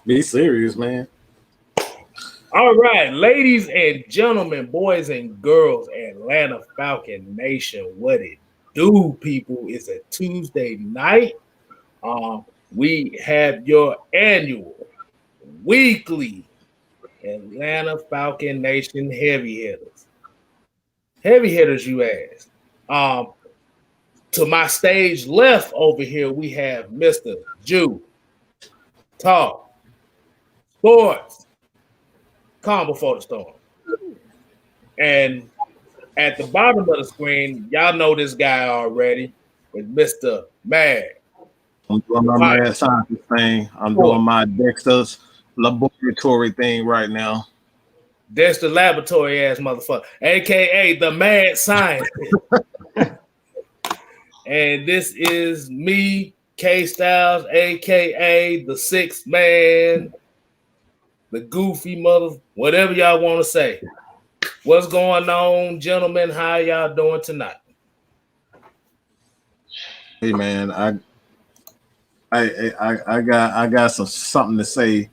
Be serious, man. All right, ladies and gentlemen, boys and girls, Atlanta Falcon Nation, what it do, people? It's a Tuesday night. We have your annual, weekly Atlanta Falcon Nation heavy hitters. Heavy hitters, you ask. To my stage left over here, we have Mr. Jew, Talk, Sports, Calm Before the Storm. And at the bottom of the screen, y'all know this guy already. It's Mr. Mag. I'm doing my mad scientist thing. I'm doing my Dexter's laboratory thing right now. Dexter laboratory ass motherfucker, aka the mad scientist. And this is me, KStlyz, aka the sixth man, the goofy mother, whatever y'all want to say. What's going on, gentlemen? How y'all doing tonight? Hey man, I got something to say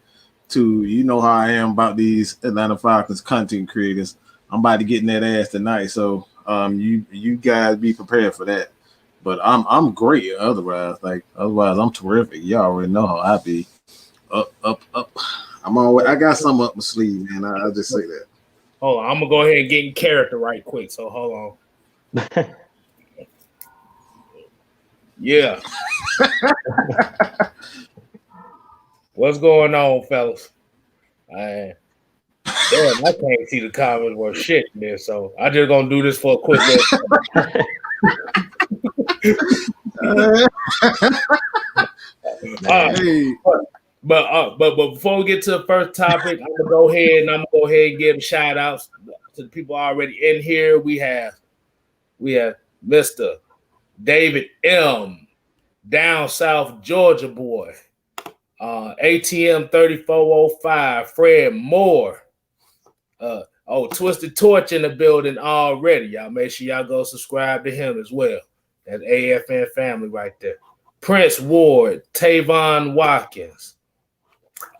to you know how I am about these Atlanta Falcons content creators. I'm about to get in that ass tonight, so you guys be prepared for that. But I'm great. Otherwise I'm terrific. Y'all already know how I be. Up. I got something up my sleeve, man. I'll just say that. Hold on, I'm gonna go ahead and get in character right quick. So hold on. Yeah. What's going on, fellas? Damn, I can't see the comments worth shit there, so I just gonna do this for a quick little. But before we get to the first topic, I'm gonna go ahead and give shout outs to the people already in here. We have Mr. David M, down South Georgia boy, ATM 3405, Fred Moore, Twisted Torch in the building already. Y'all make sure y'all go subscribe to him as well. That's AFN family right there. Prince Ward, Tavon Watkins,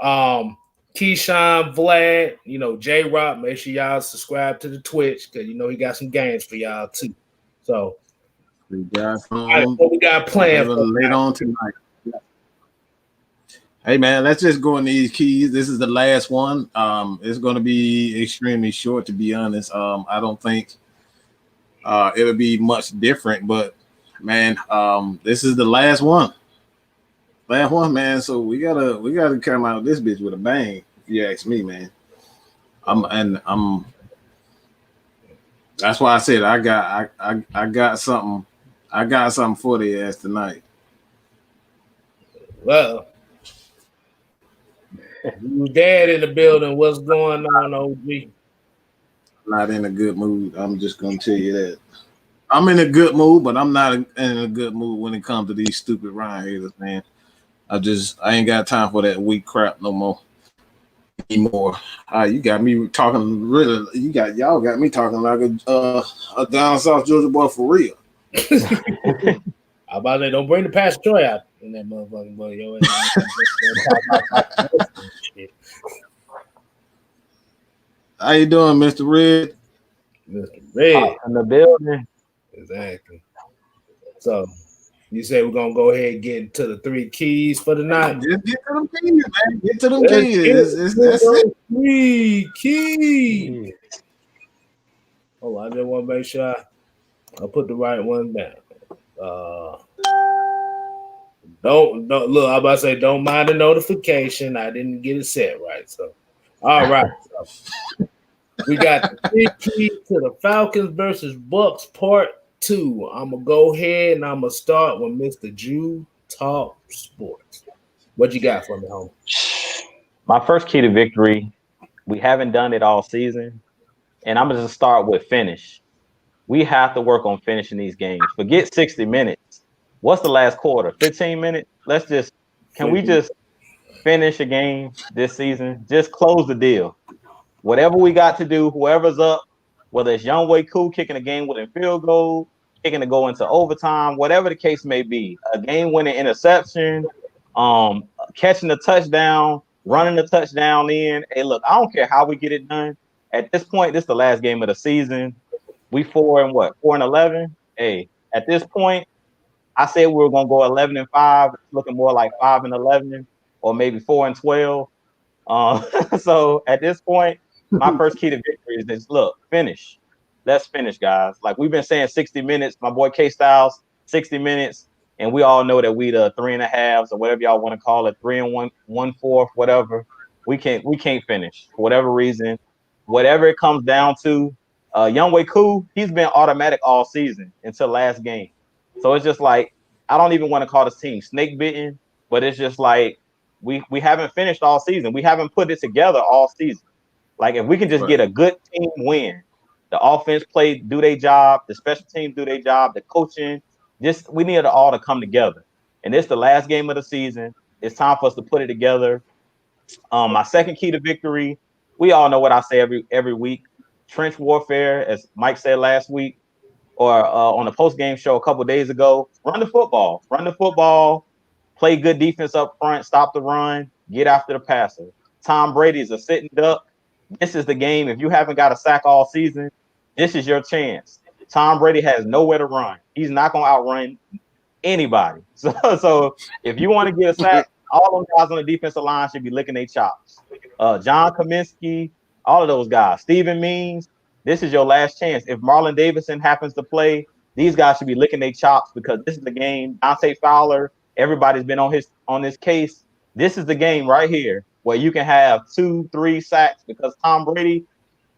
Keyshawn Vlad, J-Rock. Make sure y'all subscribe to the Twitch because he got some games for y'all too. So we got what we got planned for later on tonight. Hey man, let's just go in these keys. This is the last one. It's going to be extremely short, to be honest. I don't think it'll be much different, but man, this is the last one. Last one, man. So we gotta come out of this bitch with a bang, if you ask me, man. That's why I said I got something. I got something for the ass tonight. Well, you dad in the building. What's going on, OG? Not in a good mood. I'm just gonna tell you that. I'm in a good mood, but I'm not in a good mood when it comes to these stupid Ryan haters, man. I ain't got time for that weak crap no more. Anymore. You got me talking really. Y'all got me talking like a down South Georgia boy for real. How about that? Don't bring the Pastor Troy out in that motherfucking boy. How you doing, Mr. Red? Mr. Red in the building. Exactly. So you say we're gonna go ahead and get into the three keys for the night. Just get to them keys, man. Get to them keys. That's it. Three keys. Oh, I just want to make sure I put the right one down. Don't look. I'm about to say don't mind the notification. I didn't get it set right. So, all right. So, we got the three keys to the Falcons versus Bucs Part 2. I'm gonna go ahead and I'm gonna start with Mr. Jew Talk Sports. What you got for me, homie? My first key to victory. We haven't done it all season, and I'm gonna just start with finish. We have to work on finishing these games. Forget 60 minutes. What's the last quarter? 15 minutes? Can we just finish a game this season? Just close the deal. Whatever we got to do, whoever's up, whether it's Younghoe Koo kicking a game-winning field goal, kicking to go into overtime, whatever the case may be, a game-winning interception, catching the touchdown, running the touchdown in. Hey, look, I don't care how we get it done. At this point, this is the last game of the season. We 4-11. Hey, at this point, I said we were gonna go 11-5. It's looking more like 5-11, or maybe 4-12. So at this point, my first key to victory is this: look, finish. Let's finish, guys. Like we've been saying, 60 minutes. My boy KStlyz, 60 minutes, and we all know that we the 3.5s or whatever y'all want to call it, 3 and 1/4, whatever. We can't finish for whatever reason, whatever it comes down to. Young Way Cool, he's been automatic all season until last game. So it's just like I don't even want to call this team snake bitten, but it's just like we haven't finished all season. We haven't put it together all season. Like if we can just get a good team win, the offense do their job, the special teams do their job, the coaching, just we need it all to come together. And it's the last game of the season. It's time for us to put it together. My second key to victory, we all know what I say every week. Trench warfare, as Mike said last week, or on the post-game show a couple days ago, run the football, play good defense up front, stop the run, get after the passer. Tom Brady's a sitting duck. This is the game. If you haven't got a sack all season, this is your chance. Tom Brady has nowhere to run. He's not going to outrun anybody. So if you want to get a sack, all those guys on the defensive line should be licking their chops. John Kaminsky, all of those guys. Steven Means, this is your last chance. If Marlon Davidson happens to play, these guys should be licking their chops because this is the game. Dante Fowler, everybody's been on this case. This is the game right here where you can have 2-3 sacks because Tom Brady,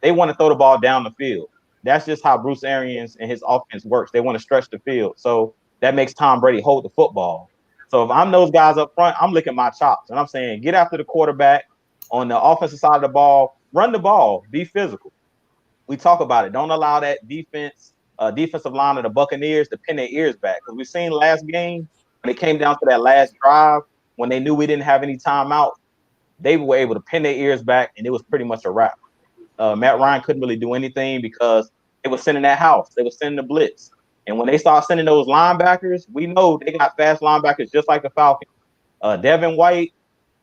they want to throw the ball down the field. That's just how Bruce Arians and his offense works. They want to stretch the field. So that makes Tom Brady hold the football. So if I'm those guys up front, I'm licking my chops. And I'm saying, get after the quarterback on the offensive side of the ball, run the ball, be physical. We talk about it. Don't allow that defensive line of the Buccaneers to pin their ears back. Because we've seen last game, when it came down to that last drive, when they knew we didn't have any timeout, they were able to pin their ears back, and it was pretty much a wrap. Matt Ryan couldn't really do anything because they were sending that house. They were sending the blitz. And when they start sending those linebackers, we know they got fast linebackers just like the Falcons. Devin White,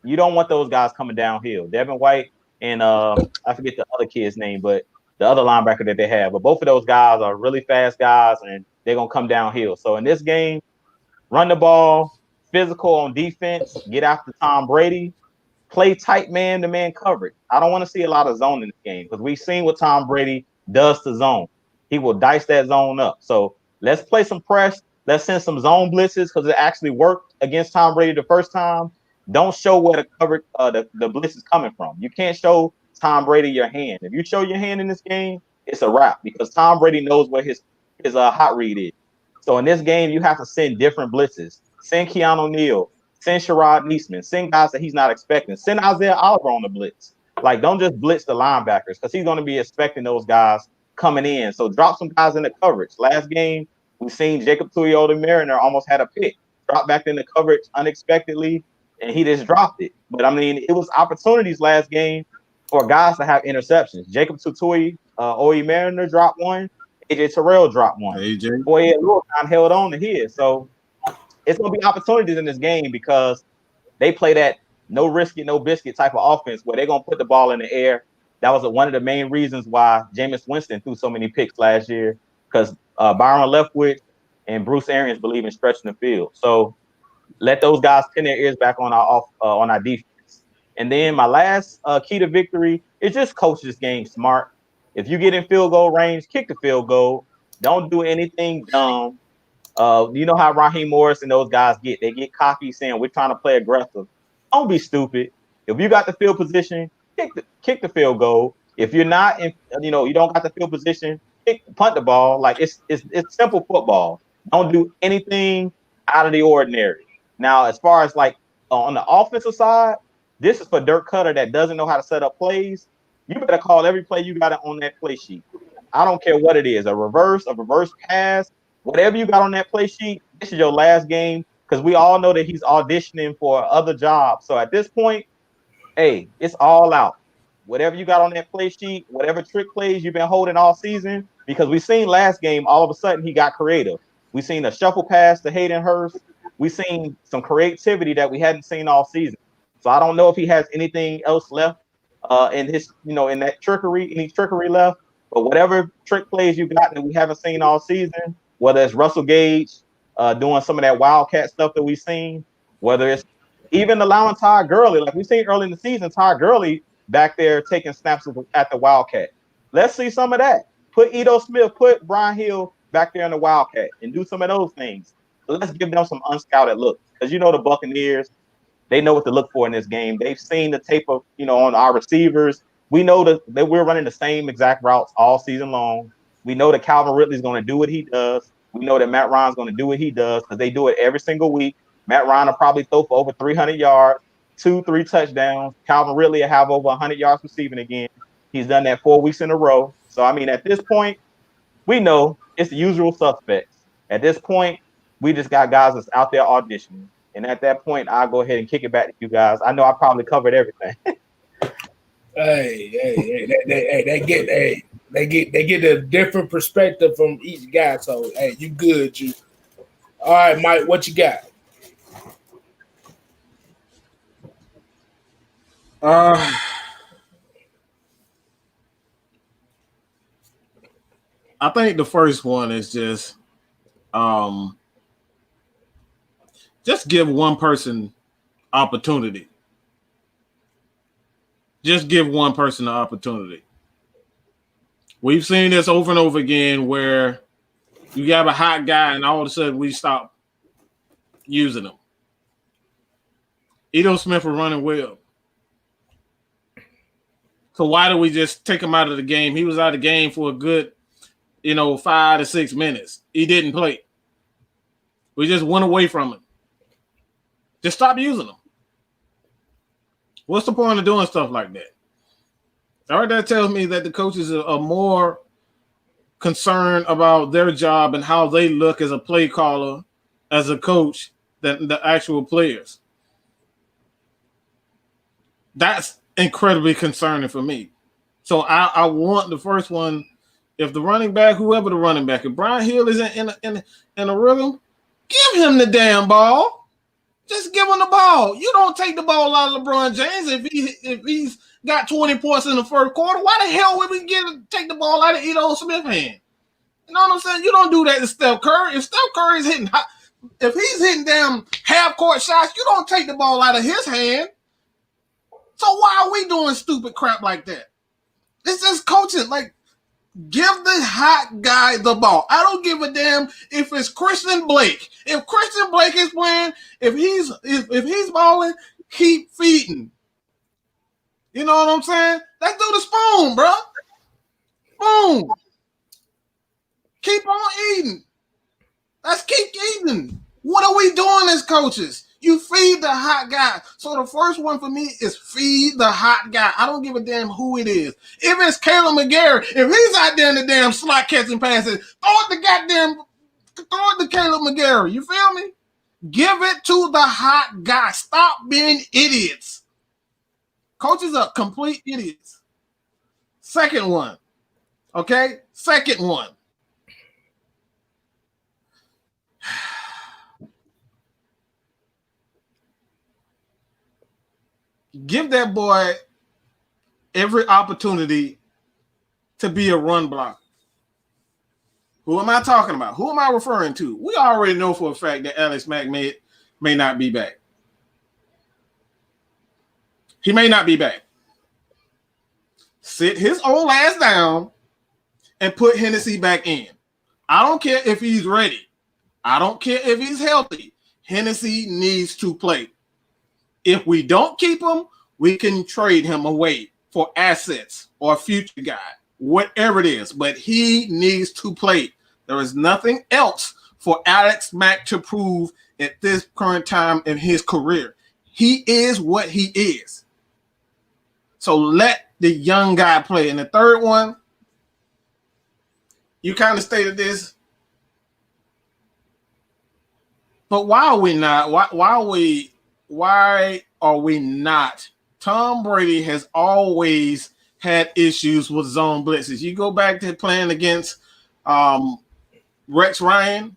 you don't want those guys coming downhill. Devin White and I forget the other kid's name, but the other linebacker that they have. But both of those guys are really fast guys, and they're going to come downhill. So in this game, run the ball, physical on defense, get after Tom Brady, play tight man-to-man coverage. I don't want to see a lot of zone in this game because we've seen what Tom Brady does to zone. He will dice that zone up. So let's play some press. Let's send some zone blitzes because it actually worked against Tom Brady the first time. Don't show where the coverage, the blitz is coming from. You can't show Tom Brady your hand. If you show your hand in this game, it's a wrap because Tom Brady knows where his hot read is. So in this game, you have to send different blitzes. Send Keanu Neal. Send Sherrod Neesman. Send guys that he's not expecting. Send Isaiah Oliver on the blitz. Like, don't just blitz the linebackers because he's going to be expecting those guys coming in. So drop some guys in the coverage. Last game, we've seen Jacob Tuioti-Mariner almost had a pick. Dropped back in the coverage unexpectedly, and he just dropped it. But, I mean, it was opportunities last game for guys to have interceptions. Jacob Tuioti-Mariner dropped one. AJ Terrell dropped one. AJ. Boy, Littleton held on to his. So it's going to be opportunities in this game because they play that no risk it, no biscuit type of offense where they're going to put the ball in the air. That was one of the main reasons why Jameis Winston threw so many picks last year because Byron Leftwich and Bruce Arians believe in stretching the field. So let those guys pin their ears back on our defense. And then my last key to victory is just coach this game smart. If you get in field goal range, kick the field goal. Don't do anything dumb. You know how Raheem Morris and those guys get. They get cocky saying, we're trying to play aggressive. Don't be stupid. If you got the field position, kick the field goal. If you're not, you don't got the field position, punt the ball. Like, it's simple football. Don't do anything out of the ordinary. Now, as far as, like, on the offensive side, this is for Dirk Cutter that doesn't know how to set up plays. You better call every play you got on that play sheet. I don't care what it is, a reverse pass, whatever you got on that play sheet, this is your last game because we all know that he's auditioning for other jobs. So at this point, hey, it's all out. Whatever you got on that play sheet, whatever trick plays you've been holding all season, because we seen last game, all of a sudden he got creative. We seen a shuffle pass to Hayden Hurst. We've seen some creativity that we hadn't seen all season. So I don't know if he has anything else left in his, in that trickery, any trickery left. But whatever trick plays you got that we haven't seen all season, whether it's Russell Gage doing some of that wildcat stuff that we've seen, whether it's even allowing Todd Gurley, like we've seen early in the season, Todd Gurley back there taking snaps at the wildcat. Let's see some of that. Put Ito Smith, put Brian Hill back there in the wildcat and do some of those things. So let's give them some unscouted looks. Because the Buccaneers, they know what to look for in this game. They've seen the tape of, on our receivers. We know that we're running the same exact routes all season long. We know that Calvin Ridley's going to do what he does. We know that Matt Ryan's going to do what he does because they do it every single week. Matt Ryan will probably throw for over 300 yards, 2-3 touchdowns. Calvin Ridley will have over 100 yards receiving again. He's done that 4 weeks in a row. So, at this point, we know it's the usual suspects. At this point, we just got guys that's out there auditioning. And at that point, I'll go ahead and kick it back to you guys. I know I probably covered everything. They get a different perspective from each guy. So, hey, you good, you. All right, Mike, what you got? I think the first one is just give one person opportunity. Just give one person the opportunity. We've seen this over and over again where you have a hot guy and all of a sudden we stop using him. Ito Smith was running well. So why do we just take him out of the game? He was out of the game for a good 5 to 6 minutes. He didn't play. We just went away from him. Just stop using him. What's the point of doing stuff like that? All right, that tells me that the coaches are more concerned about their job and how they look as a play caller, as a coach, than the actual players. That's incredibly concerning for me. So I want the first one. If the running back, whoever the running back, if Brian Hill is in a rhythm, give him the damn ball. Just give him the ball. You don't take the ball out of LeBron James if he's got 20 points in the first quarter. Why the hell would we take the ball out of Ito Smith's hand? You know what I'm saying? You don't do that to Steph Curry. If Steph Curry is hitting hot, if he's hitting damn half-court shots, you don't take the ball out of his hand. So why are we doing stupid crap like that? It's just coaching. Like, give the hot guy the ball. I don't give a damn if it's Christian Blake. If Christian Blake is playing, if he's balling, keep feeding. You know what I'm saying? Let's do the spoon, bro. Boom. Keep on eating. Let's keep eating. What are we doing as coaches? You feed the hot guy. So the first one for me is feed the hot guy. I don't give a damn who it is. If it's Caleb McGarry, if he's out there in the damn slot catching passes, throw it to Caleb McGarry. You feel me? Give it to the hot guy. Stop being idiots. Coaches are complete idiots. Second one. Okay? Second one. Give that boy every opportunity to be a run blocker. Who am I talking about? Who am I referring to? We already know for a fact that Alex Mack may not be back. He may not be back. Sit his old ass down and put Hennessy back in. I don't care if he's ready. I don't care if he's healthy. Hennessy needs to play. If we don't keep him, we can trade him away for assets or a future guy, whatever it is. But he needs to play. There is nothing else for Alex Mack to prove at this current time in his career. He is what he is. So let the young guy play. And the third one, you kind of stated this. But why are we not? Why are we not? Tom Brady has always had issues with zone blitzes. You go back to playing against Rex Ryan,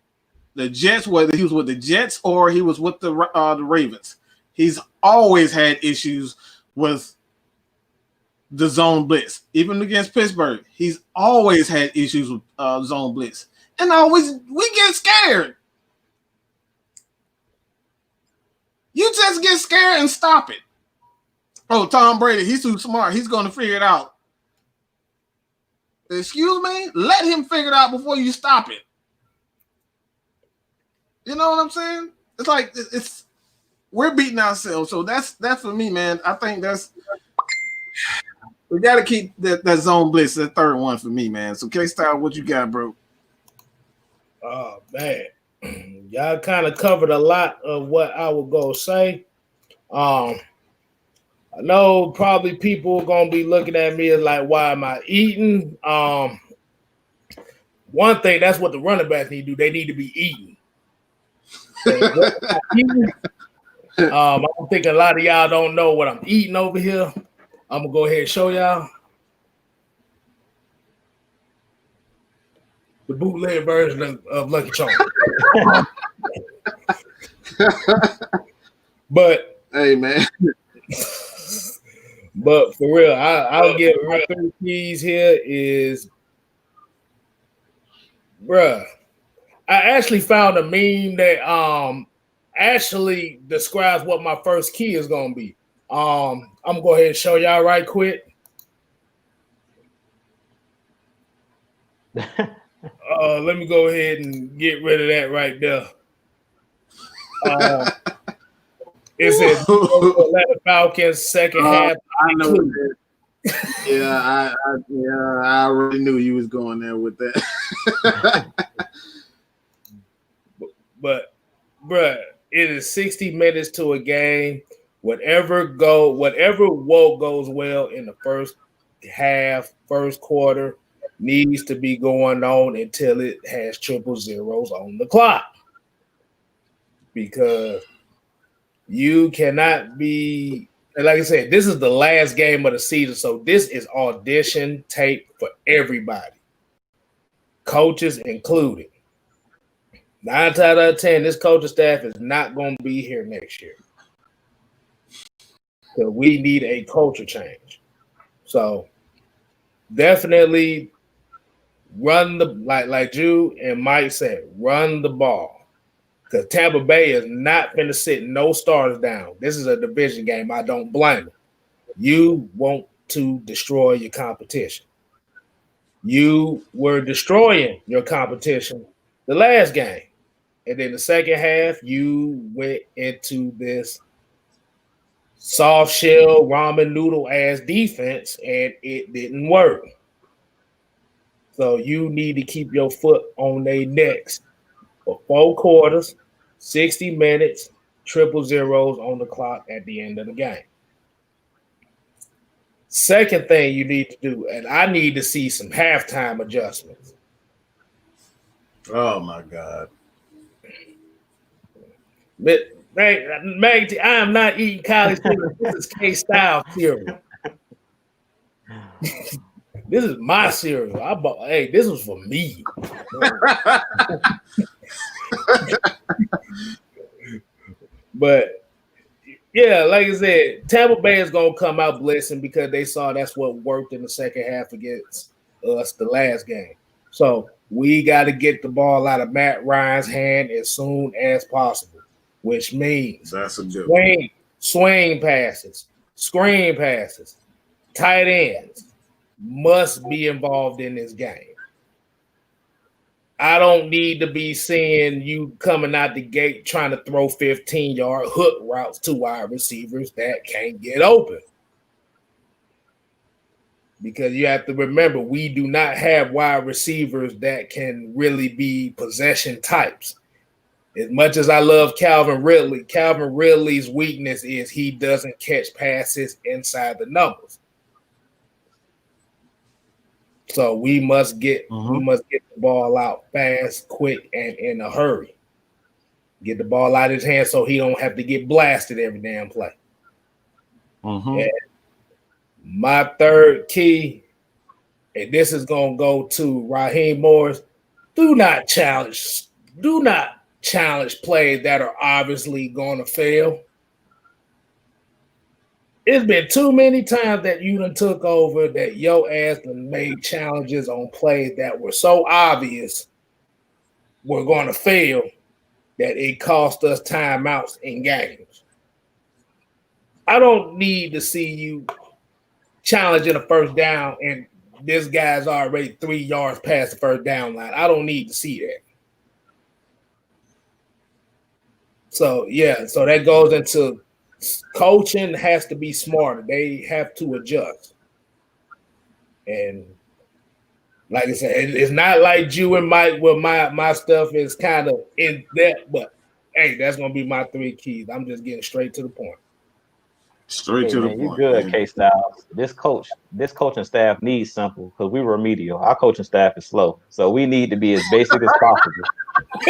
the Jets, whether he was with the Jets or he was with the Ravens, he's always had issues with the zone blitz. Even against Pittsburgh, he's always had issues with zone blitz. And we get scared. You just get scared and stop it. Oh, Tom Brady, he's too smart. He's going to figure it out. Excuse me? Let him figure it out before you stop it. You know what I'm saying? It's like we're beating ourselves. So that's for me, man. I think we got to keep that zone blitz, that third one for me, man. So KStlyz, what you got, bro? Oh man, y'all kind of covered a lot of what I would go say. I know probably people are gonna be looking at me as like, why am I eating? One thing, that's what the running backs need to do. They need to be eating. I don't think a lot of y'all don't know what I'm eating over here. I'm gonna go ahead and show y'all the bootleg version of Lucky Charms. But hey, man. But for real, I'll give my 3 keys here is, bruh. I actually found a meme that actually describes what my first key is gonna be. I'm gonna go ahead and show y'all right quick. Let me go ahead and get rid of that right there. It says Atlanta Falcons second half. I know that. Yeah, I already knew you was going there with that. But bruh, it is 60 minutes to a game. Whatever goes well in the first half, first quarter, needs to be going on until it has 000 on the clock. Because you cannot be, like I said, this is the last game of the season, so this is audition tape for everybody, coaches included. 9 out of 10, this coaching staff is not going to be here next year. So we need a culture change. So definitely run the, like Jude and Mike said, run the ball. Because Tampa Bay is not going to sit no starters down. This is a division game. I don't blame them. You want to destroy your competition. You were destroying your competition the last game. And then the second half, you went into this soft shell, ramen noodle ass defense, and it didn't work. So you need to keep your foot on their necks for 4 quarters, 60 minutes, 000 on the clock at the end of the game. Second thing you need to do, and I need to see some halftime adjustments. Oh my God. But Mag, I am not eating college cereal. This is KStlyz cereal. This is my cereal. I bought. Hey, this was for me. But yeah, like I said, Tampa Bay is gonna come out blitzing because they saw that's what worked in the second half against us the last game. So we got to get the ball out of Matt Ryan's hand as soon as possible, which means that's a good swing passes, screen passes, tight ends must be involved in this game. I don't need to be seeing you coming out the gate trying to throw 15-yard hook routes to wide receivers that can't get open. Because you have to remember, we do not have wide receivers that can really be possession types. As much as I love Calvin Ridley's weakness is he doesn't catch passes inside the numbers. So we must get the ball out fast, quick, and in a hurry. Get the ball out of his hands so he don't have to get blasted every damn play. And my third key, and this is going to go to Raheem Morris, do not challenge. Do not challenge plays that are obviously going to fail. It's been too many times that you done took over that your ass done made challenges on plays that were so obvious were going to fail that it cost us timeouts in games. I don't need to see you challenging a first down and this guy's already 3 yards past the first down line. I don't need to see that. So, yeah, so that goes into coaching has to be smarter. They have to adjust. And like I said, it's not like you and Mike where my stuff is kind of in depth, but hey, that's going to be my 3 keys. I'm just getting straight to the point. Straight to the point. You good, KStlyz. This coaching staff needs simple because we remedial. Our coaching staff is slow, so we need to be as basic as possible.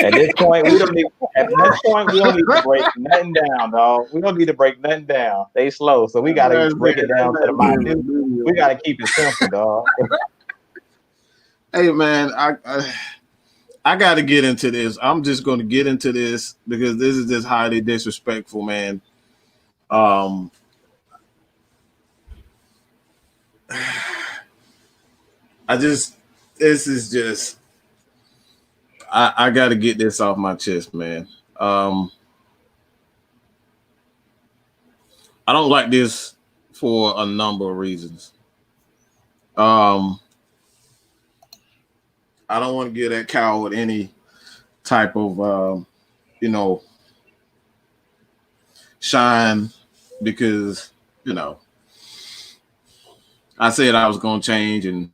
At this point, we don't need to break nothing down, dog. We don't need to break nothing down. They slow, so we gotta break it down to the minute. We gotta keep it simple, dog. Hey man, I got to get into this. I'm just going to get into this because this is just highly disrespectful, man. I got to get this off my chest, man. I don't like this for a number of reasons. I don't want to give that coward any type of, shine because, I said I was going to change and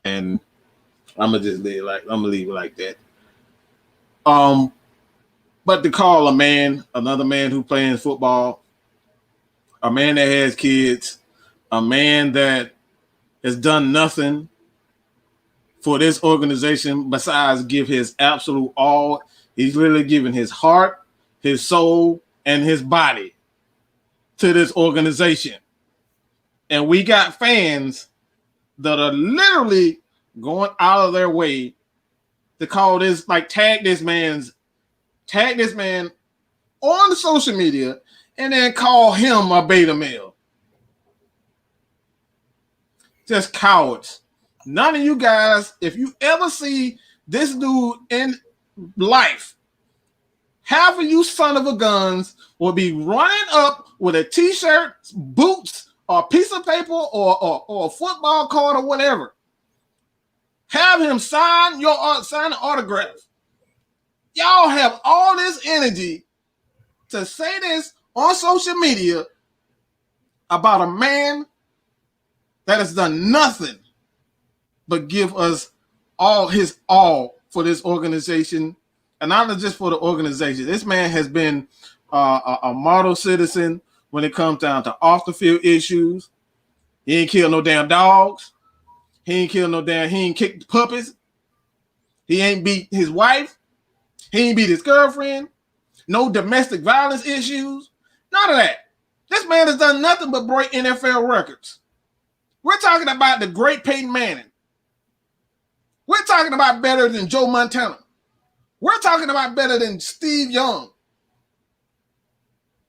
I'm gonna just leave it like that. But to call another man who plays football, a man that has kids, a man that has done nothing for this organization besides give his absolute all. He's really given his heart, his soul, and his body to this organization. And we got fans that are literally going out of their way to call this, like tag this man on the social media and then call him a beta male. Just cowards. None of you guys, if you ever see this dude in life, half of you son of a guns will be running up with a t-shirt, boots, or a piece of paper or a football card or whatever. Have him sign an autograph. Y'all have all this energy to say this on social media about a man that has done nothing but give us all his all for this organization, and not just for the organization. This man has been a model citizen when it comes down to off the field issues. He ain't killed no damn dogs. He ain't kicked puppies. He ain't beat his wife. He ain't beat his girlfriend. No domestic violence issues. None of that. This man has done nothing but break NFL records. We're talking about the great Peyton Manning. We're talking about better than Joe Montana. We're talking about better than Steve Young,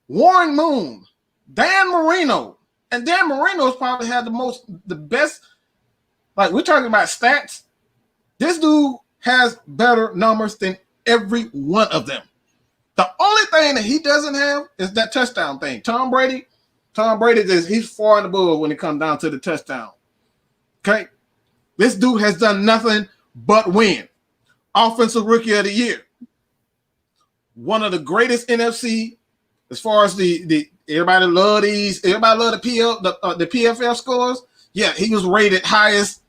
Warren Moon, Dan Marino. And Dan Marino's probably had the best, like we're talking about stats. This dude has better numbers than every one of them. The only thing that he doesn't have is that touchdown thing. Tom Brady, he's far and above when it comes down to the touchdown. Okay? This dude has done nothing but win. Offensive Rookie of the Year. One of the greatest NFC as far as the everybody love the PFF scores. Yeah, he was rated highest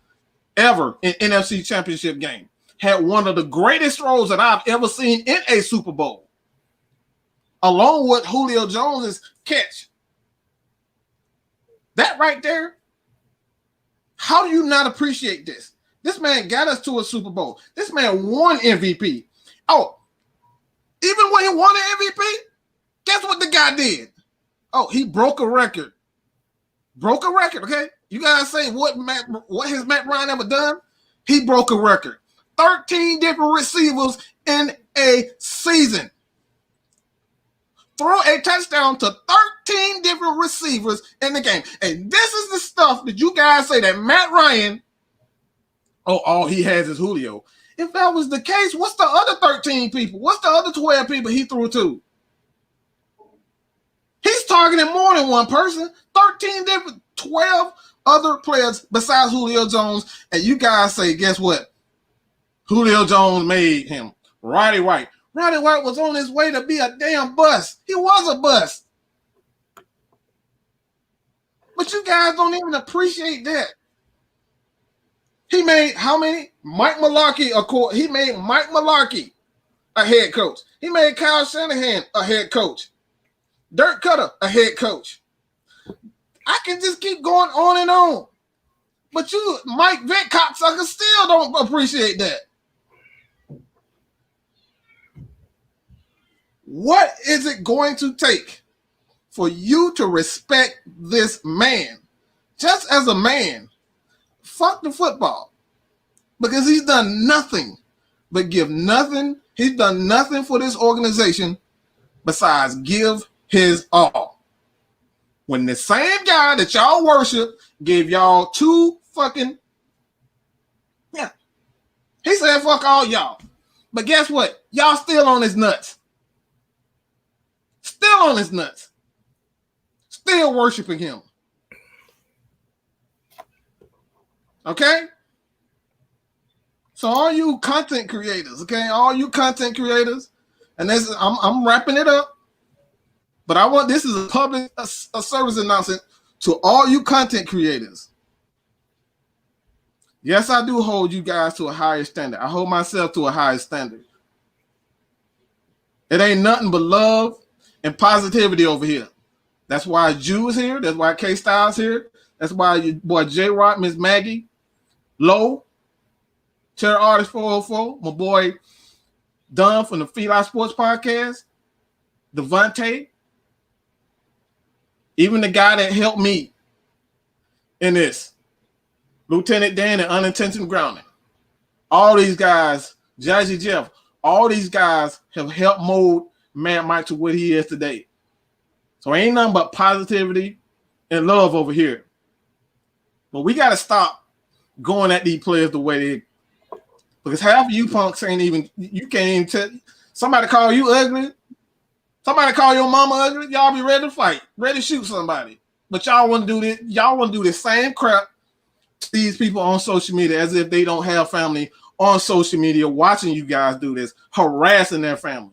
ever in NFC Championship game. Had one of the greatest throws that I've ever seen in a Super Bowl, along with Julio Jones's catch. That right there, how do you not appreciate this? This man got us to a Super Bowl. This man won MVP. Oh, even when he won an MVP, guess what the guy did? Oh, he broke a record. Broke a record, okay? You guys say what has Matt Ryan ever done? He broke a record. 13 different receivers in a season. Throw a touchdown to 13 different receivers in the game. And this is the stuff that you guys say that Matt Ryan, all he has is Julio. If that was the case, what's the other 13 people? What's the other 12 people he threw to? He's targeting more than one person. 13 different, 12 other players besides Julio Jones. And you guys say, guess what? Julio Jones made him. Roddy White. Roddy White was on his way to be a damn bust. He was a bust. But you guys don't even appreciate that. He made how many? Mike Mularkey, he made Mike Mularkey a head coach. He made Kyle Shanahan a head coach. Dirk Cutter a head coach. I can just keep going on and on. But you, Mike Vick cocksucker, still don't appreciate that. What is it going to take for you to respect this man? Just as a man, fuck the football. Because he's done nothing but give nothing. He's done nothing for this organization besides give his all. When the same guy that y'all worship gave y'all two fucking, he said fuck all y'all. But guess what? Y'all still on his nuts. Still on his nuts. Still worshiping him. Okay? So all you content creators, okay? All you content creators, and this is, I'm wrapping it up. But I want, this is a public a service announcement to all you content creators. Yes, I do hold you guys to a higher standard. I hold myself to a higher standard. It ain't nothing but love and positivity over here. That's why Jew is here. That's why KStlyz here. That's why your boy J-Rock, Miss Maggie, Low, Chair Artist 404, my boy Don from the Feline Sports Podcast, Devontae, even the guy that helped me in this, Lieutenant Dan and Unintentional Grounding. All these guys, Jazzy Jeff, all these guys have helped mold Mad Mike to what he is today. So ain't nothing but positivity and love over here. But we got to stop going at these players the way they, because half of you punks ain't even, you can't even tell. Somebody call you ugly. Somebody call your mama ugly. Y'all be ready to fight, ready to shoot somebody. But y'all want to do this. Y'all want to do the same crap to these people on social media as if they don't have family on social media watching you guys do this, harassing their family.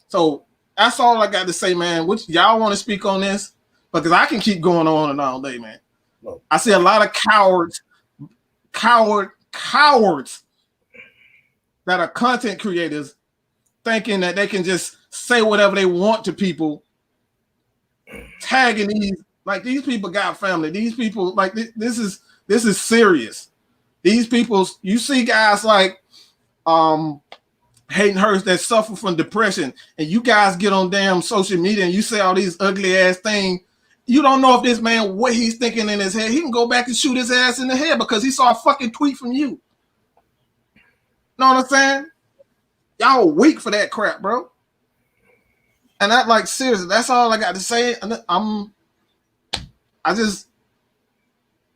So that's all I got to say, man. Which y'all want to speak on this? Because I can keep going on and all day, man. I see a lot of cowards that are content creators thinking that they can just say whatever they want to people, tagging these people got family. These people, like, this is serious. These people, you see guys like Hayden Hurst that suffer from depression, and you guys get on damn social media and you say all these ugly ass things. You don't know if this man, what he's thinking in his head. He can go back and shoot his ass in the head because he saw a fucking tweet from you. Know what I'm saying? Y'all weak for that crap, bro. And that, like, seriously, that's all I got to say.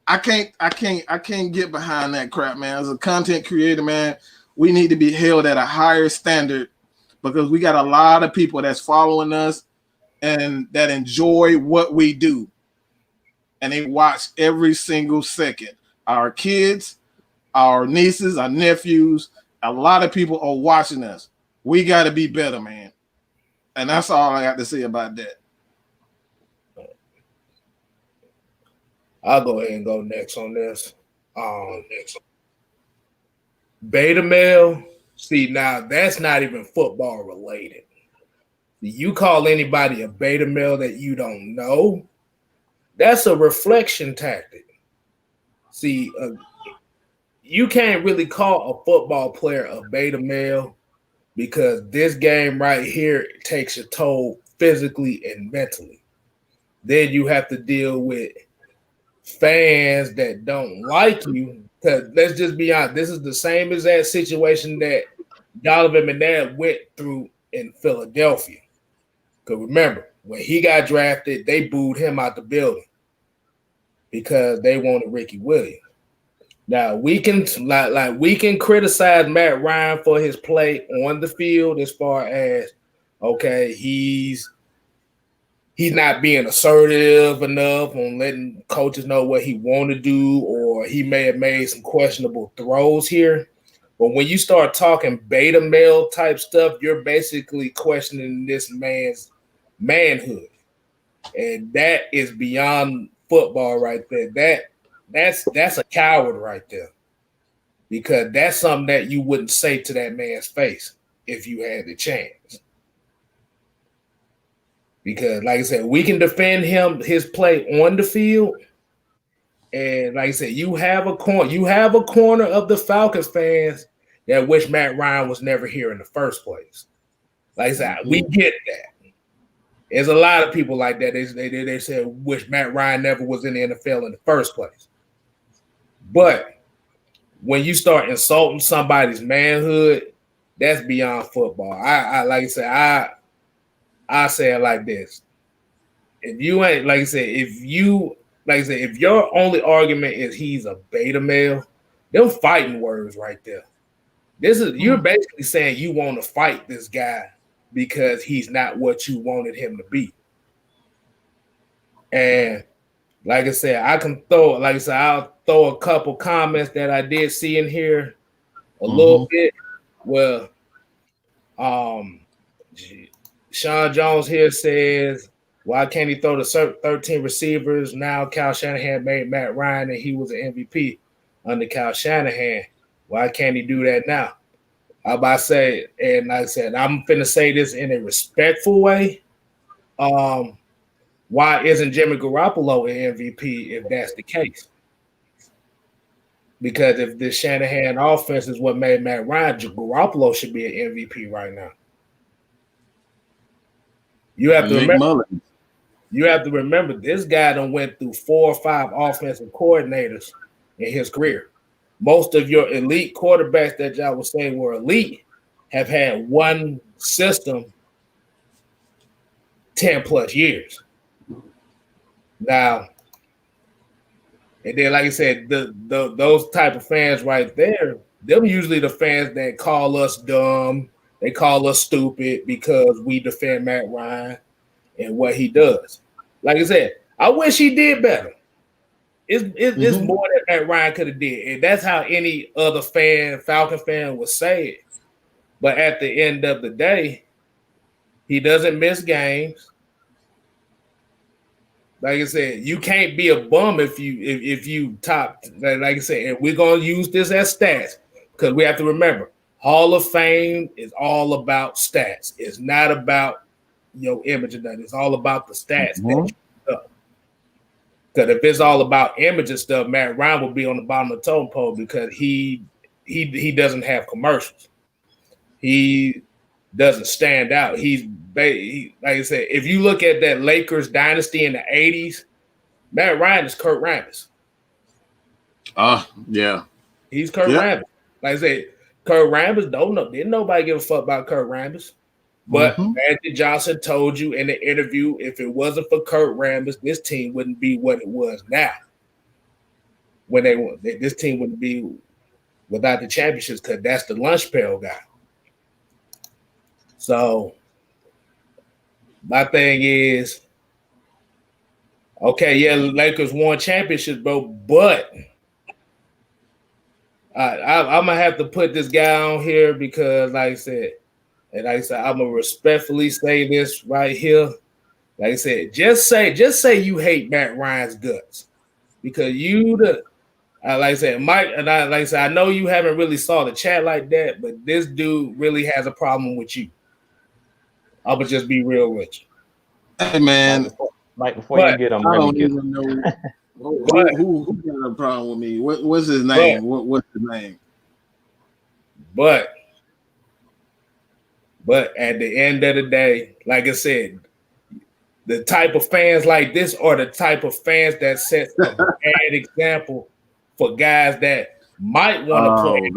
I can't get behind that crap, man. As a content creator, man, we need to be held at a higher standard because we got a lot of people that's following us and that enjoy what we do. And they watch every single second. Our kids, our nieces, our nephews, a lot of people are watching us. We got to be better, man. And that's all I got to say about that. I'll go ahead and go next on this. Beta male. See, now that's not even football related. You call anybody a beta male that you don't know, that's a reflection tactic. See, you can't really call a football player a beta male because this game right here takes a toll physically and mentally. Then you have to deal with fans that don't like you. Because let's just be honest, this is the same as that situation that Donovan McNabb went through in Philadelphia. Because remember, when he got drafted, they booed him out the building because they wanted Ricky Williams. Now we can we can criticize Matt Ryan for his play on the field as far as okay, he's not being assertive enough on letting coaches know what he want to do, or he may have made some questionable throws here. But when you start talking beta male type stuff, you're basically questioning this man's manhood. And that is beyond football right there. That's a coward right there. Because that's something that you wouldn't say to that man's face if you had the chance. Because, like I said, we can defend his play on the field. And like I said, you have a corner of the Falcons fans that wish Matt Ryan was never here in the first place. Like I said, we get that. There's a lot of people like that. They said wish Matt Ryan never was in the NFL in the first place. But when you start insulting somebody's manhood, that's beyond football. I like I said, I say it like this. If you ain't, like I said, if your only argument is he's a beta male, them fighting words right there. You're basically saying you want to fight this guy because he's not what you wanted him to be. And like I said, I'll throw a couple comments that I did see in here a little bit. Well, Sean Jones here says, why can't he throw the 13 receivers? Now Kyle Shanahan made Matt Ryan and he was an MVP under Kyle Shanahan. Why can't he do that now? I'm about to say, and like I said, I'm finna say this in a respectful way. Why isn't Jimmy Garoppolo an MVP if that's the case? Because if the Shanahan offense is what made Matt Ryan, Garoppolo should be an MVP right now. You have to remember this guy done went through 4 or 5 offensive coordinators in his career. Most of your elite quarterbacks that y'all would say were elite have had one system 10 plus years. Now, and then like I said, those type of fans right there, them usually the fans that call us dumb, they call us stupid because we defend Matt Ryan and what he does. Like I said, I wish he did better. It's more than Matt Ryan could have did. And that's how any other Falcon fan would say it. But at the end of the day, he doesn't miss games. Like I said, you can't be a bum if you top. Like I said, and we're gonna use this as stats because we have to remember, Hall of Fame is all about stats. It's not about your image or nothing. It's all about the stats. Because if it's all about image and stuff, Matt Ryan will be on the bottom of the totem pole because he doesn't have commercials. He doesn't stand out. Like I said, if you look at that Lakers dynasty in the 80s, Matt Ryan is Kurt Rambis. Yeah. He's Kurt Rambis. Like I said, Kurt Rambis, didn't nobody give a fuck about Kurt Rambis. But Magic Johnson told you in the interview, if it wasn't for Kurt Rambis, this team wouldn't be what it was now. This team wouldn't be without the championships because that's the lunch pail guy. So my thing is, okay, yeah, Lakers won championships, bro, but I'm gonna have to put this guy on here because, like I said, I'm gonna respectfully say this right here. Like I said, just say you hate Matt Ryan's guts because like I said, Mike, and like I said, I know you haven't really saw the chat like that, but this dude really has a problem with you. I would just be real with you. Hey man, Mike, before you get him, I don't even know who got a problem with me. What's his name? What's his name? But at the end of the day, like I said, the type of fans like this are the type of fans that set a bad example for guys that might want to play.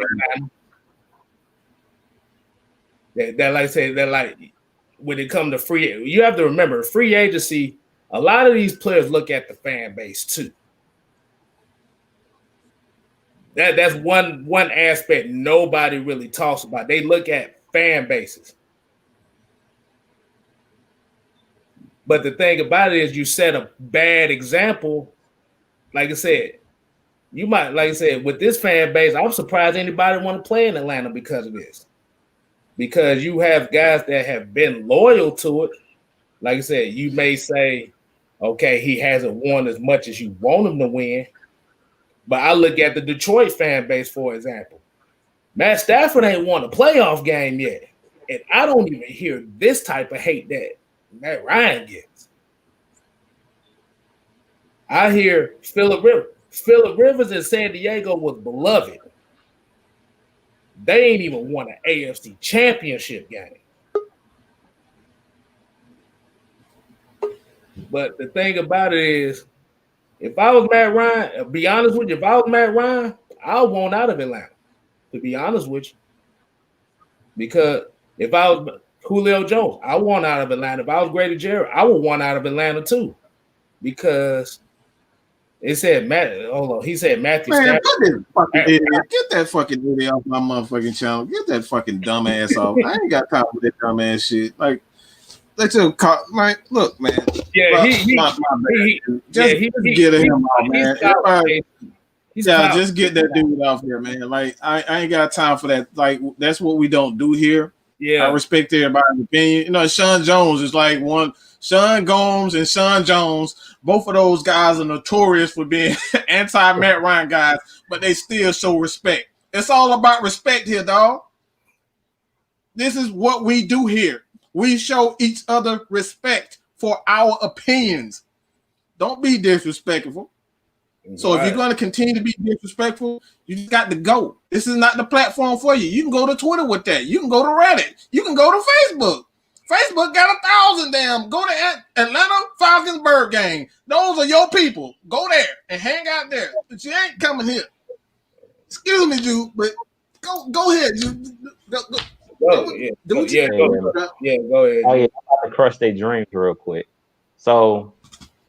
That like I said, that like when it comes to free, you have to remember free agency. A lot of these players look at the fan base too. That's one aspect nobody really talks about. They look at fan bases. But the thing about it is you set a bad example. Like I said, you might, like I said, with this fan base, I'm surprised anybody want to play in Atlanta because of this. Because you have guys that have been loyal to it. Like I said, you may say, okay, he hasn't won as much as you want him to win. But I look at the Detroit fan base, for example. Matt Stafford ain't won a playoff game yet. And I don't even hear this type of hate that Matt Ryan gets. I hear Phillip Rivers. Phillip Rivers in San Diego was beloved. They ain't even won an AFC championship game. But the thing about it is, if I was Matt Ryan, be honest with you, if I was Matt Ryan, I would want out of Atlanta, to be honest with you. Because if I was Julio Jones, I want out of Atlanta. If I was Grady Jarrett, I would want out of Atlanta too. Because it said he said Matthew Man, Stafford. get that fucking idiot off my motherfucking channel. Get that fucking dumbass off. I ain't got time for that dumbass shit. Like, let your like, look, man. Yeah, just get him off, man. Just get that dude off here, man. Like, I ain't got time for that. Like, that's what we don't do here. Yeah, I respect everybody's opinion. You know, Sean Jones is like one. Sean Gomes and Sean Jones, both of those guys are notorious for being anti-Matt Ryan guys, but they still show respect. It's all about respect here, dog. This is what we do here. We show each other respect for our opinions. Don't be disrespectful. So if you're going to continue to be disrespectful, you just got to go. This is not the platform for you. You can go to Twitter with that. You can go to Reddit. You can go to Facebook. Facebook got 1,000 damn. Go to Atlanta Falcons Bird game. Those are your people. Go there and hang out there. But you ain't coming here. Excuse me, dude, but go ahead. Go ahead. Oh yeah, I'm about to crush their dreams real quick. So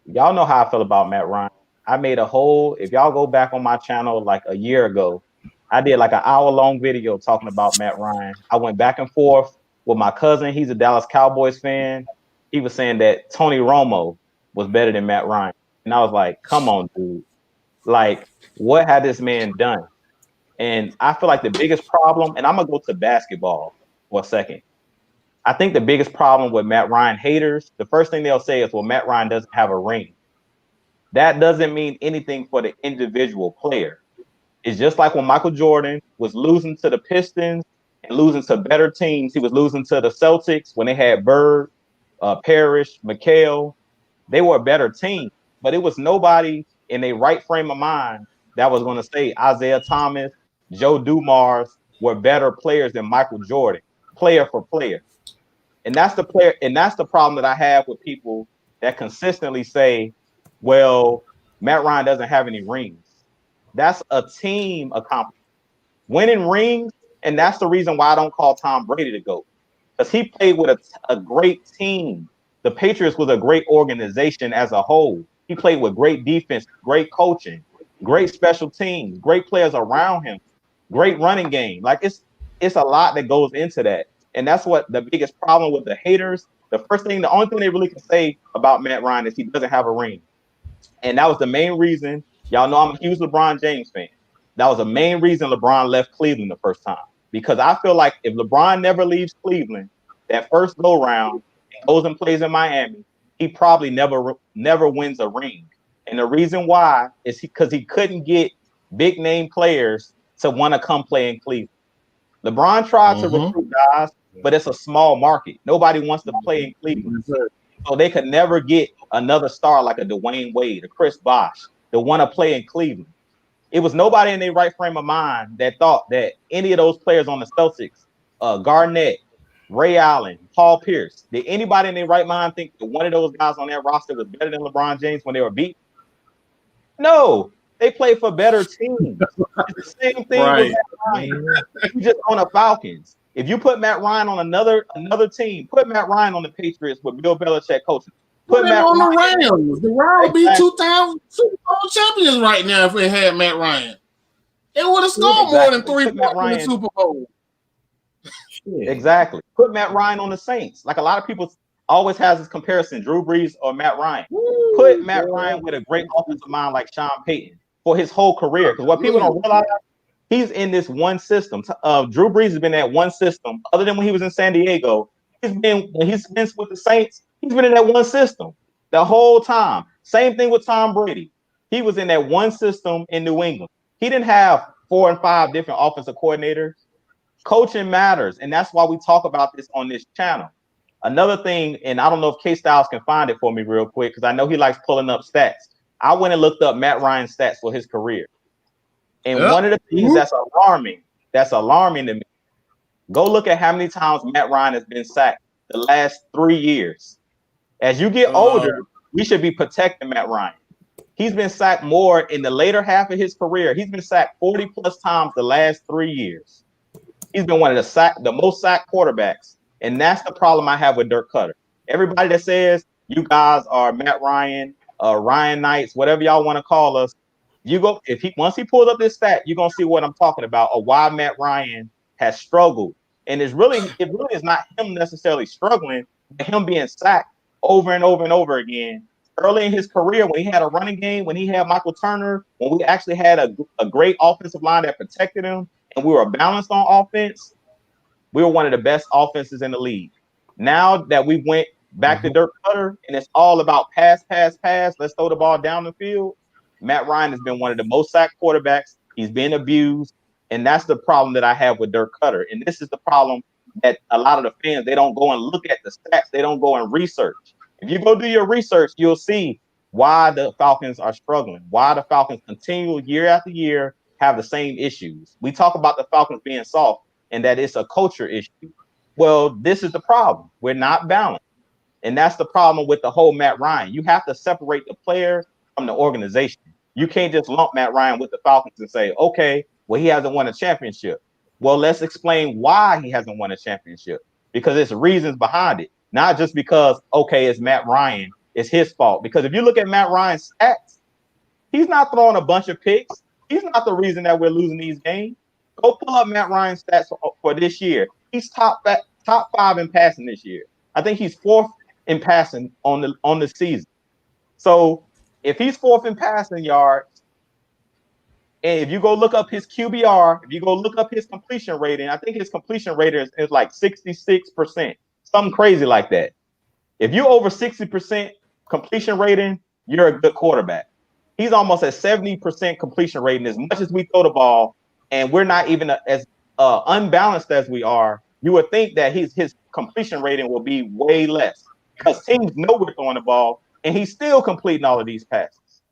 y'all know how I feel about Matt Ryan. I made a whole, if y'all go back on my channel like a year ago, I did like an hour-long video talking about Matt Ryan. I went back and forth with my cousin. He's a Dallas Cowboys fan. He was saying that Tony Romo was better than Matt Ryan. And I was like, come on, dude. Like, what had this man done? And I feel like the biggest problem, and I'm going to go to basketball for a second. I think the biggest problem with Matt Ryan haters, the first thing they'll say is, well, Matt Ryan doesn't have a ring. That doesn't mean anything for the individual player. It's just like when Michael Jordan was losing to the Pistons and losing to better teams. He was losing to the Celtics when they had Bird, Parrish, McHale. They were a better team, but it was nobody in a right frame of mind that was going to say Isaiah Thomas, Joe Dumars were better players than Michael Jordan, player for player. And that's the player, and that's the problem that I have with people that consistently say, well, Matt Ryan doesn't have any rings. That's a team accomplishment. Winning rings, and that's the reason why I don't call Tom Brady the GOAT. Because he played with a great team. The Patriots was a great organization as a whole. He played with great defense, great coaching, great special teams, great players around him, great running game. Like it's a lot that goes into that. And that's what the biggest problem with the haters. The only thing they really can say about Matt Ryan is he doesn't have a ring. And that was the main reason. Y'all know I'm a huge LeBron James fan. That was the main reason LeBron left Cleveland the first time. Because I feel like if LeBron never leaves Cleveland, that first go round and goes and plays in Miami, he probably never wins a ring. And the reason why is because he couldn't get big name players to want to come play in Cleveland. LeBron tried to recruit guys, but it's a small market. Nobody wants to play in Cleveland. So they could never get another star like a Dwayne Wade, a Chris Bosh, to want to play in Cleveland. It was nobody in their right frame of mind that thought that any of those players on the Celtics, Garnett, Ray Allen, Paul Pierce, did anybody in their right mind think that one of those guys on that roster was better than LeBron James when they were beat? No, they played for better teams. It's the same thing with Ryan. He just on the Falcons. If you put Matt Ryan on another team, put Matt Ryan on the Patriots with Bill Belichick coaching. Put Put him Matt on Ryan. the Rams. The Rams would be 2000 Super Bowl champions right now if they had Matt Ryan. They would have scored more than 3 points in the Super Bowl. Exactly. Put Matt Ryan on the Saints. Like a lot of people always has this comparison, Drew Brees or Matt Ryan. Put Matt Ryan with a great offensive mind like Sean Payton for his whole career. Because what people don't realize, he's in this one system. Drew Brees has been in that one system. Other than when he was in San Diego, when he's been with the Saints, he's been in that one system the whole time. Same thing with Tom Brady. He was in that one system in New England. He didn't have 4 and 5 different offensive coordinators. Coaching matters, and that's why we talk about this on this channel. Another thing, and I don't know if KStlyz can find it for me real quick, because I know he likes pulling up stats. I went and looked up Matt Ryan's stats for his career. And one of the things that's alarming to me, go look at how many times Matt Ryan has been sacked the last 3 years. As you get older, we should be protecting Matt Ryan. He's been sacked more in the later half of his career. He's been sacked 40 plus times the last 3 years. He's been one of the most sacked quarterbacks. And that's the problem I have with Dirk Cutter. Everybody that says you guys are Matt Ryan, Ryan Knights, whatever y'all want to call us, once he pulls up this stat, you're gonna see what I'm talking about, or why Matt Ryan has struggled. And it really is not him necessarily struggling, but him being sacked over and over and over again. Early in his career, when he had a running game, when he had Michael Turner, when we actually had a great offensive line that protected him, and we were balanced on offense, we were one of the best offenses in the league. Now that we went back to Dirk Cutter, and it's all about pass, let's throw the ball down the field, Matt Ryan has been one of the most sacked quarterbacks. He's been abused, and that's the problem that I have with Dirk Cutter. And this is the problem that a lot of the fans, they don't go and look at the stats. They don't go and research. If you go do your research, you'll see why the Falcons are struggling, why the Falcons continue year after year have the same issues. We talk about the Falcons being soft and that it's a culture issue. Well, this is the problem. We're not balanced. And that's the problem with the whole Matt Ryan. You have to separate the player from the organization. You can't just lump Matt Ryan with the Falcons and say, okay, well, he hasn't won a championship. Well, let's explain why he hasn't won a championship, because there's reasons behind it. Not just because, okay, it's Matt Ryan, it's his fault. Because if you look at Matt Ryan's stats, he's not throwing a bunch of picks. He's not the reason that we're losing these games. Go pull up Matt Ryan's stats for this year. He's top 5 in passing this year. I think he's 4th in passing on the season. So if he's 4th in passing yards, and if you go look up his QBR, if you go look up his completion rating, I think his completion rating is like 66%, something crazy like that. If you're over 60% completion rating, you're a good quarterback. He's almost at 70% completion rating. As much as we throw the ball, and we're not even as unbalanced as we are, you would think that his completion rating will be way less, because teams know we're throwing the ball, and he's still completing all of these passes.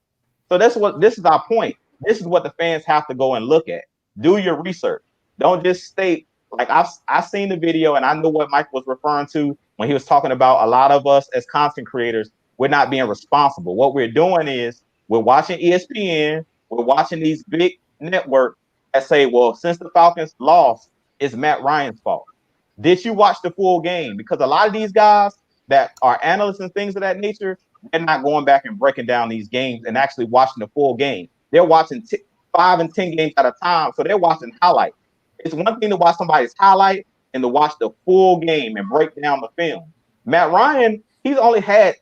So this is our point. This is what the fans have to go and look at. Do your research. Don't just state, like I've seen the video, and I know what Mike was referring to when he was talking about a lot of us as content creators, we're not being responsible. What we're doing is we're watching ESPN, we're watching these big networks that say, well, since the Falcons lost, it's Matt Ryan's fault. Did you watch the full game? Because a lot of these guys that are analysts and things of that nature, they're not going back and breaking down these games and actually watching the full game. They're watching 5 and 10 games at a time, so they're watching highlights. It's one thing to watch somebody's highlight and to watch the full game and break down the film. Matt Ryan, he's only had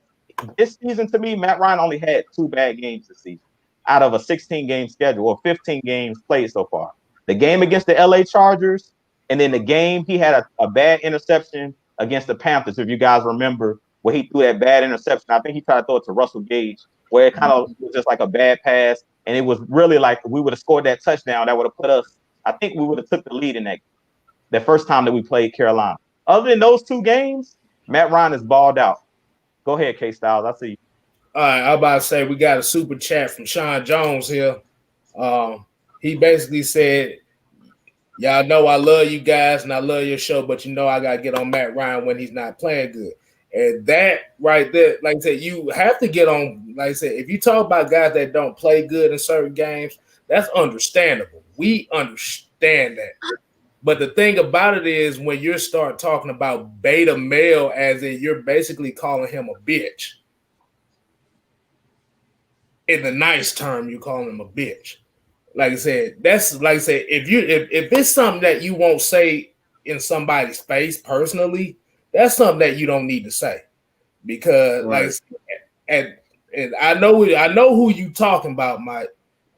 this season, to me, Matt Ryan only had 2 bad games this season out of a 16-game schedule, or 15 games played so far. The game against the LA Chargers, and then the game he had a bad interception against the Panthers, if you guys remember, where he threw that bad interception. I think he tried to throw it to Russell Gage, where it kind of was just like a bad pass, and it was really like we would have scored that touchdown. That would have put us, I think we would have took the lead in that first time that we played Carolina. Other than those 2 games, Matt Ryan is balled out. Go ahead, KStlyz. I see you. All right, I'm about to say we got a super chat from Sean Jones here. He basically said, y'all know I love you guys and I love your show, but you know I got to get on Matt Ryan when he's not playing good. And that right there, like I said, you have to get on, like I said, if you talk about guys that don't play good in certain games, that's understandable. We understand that. But the thing about it is when you start talking about beta male, as in you're basically calling him a bitch. In the nice term, you call him a bitch. Like I said, that's like I said, if it's something that you won't say in somebody's face personally, that's something that you don't need to say. Because Right. and I know who you talking about, Mike.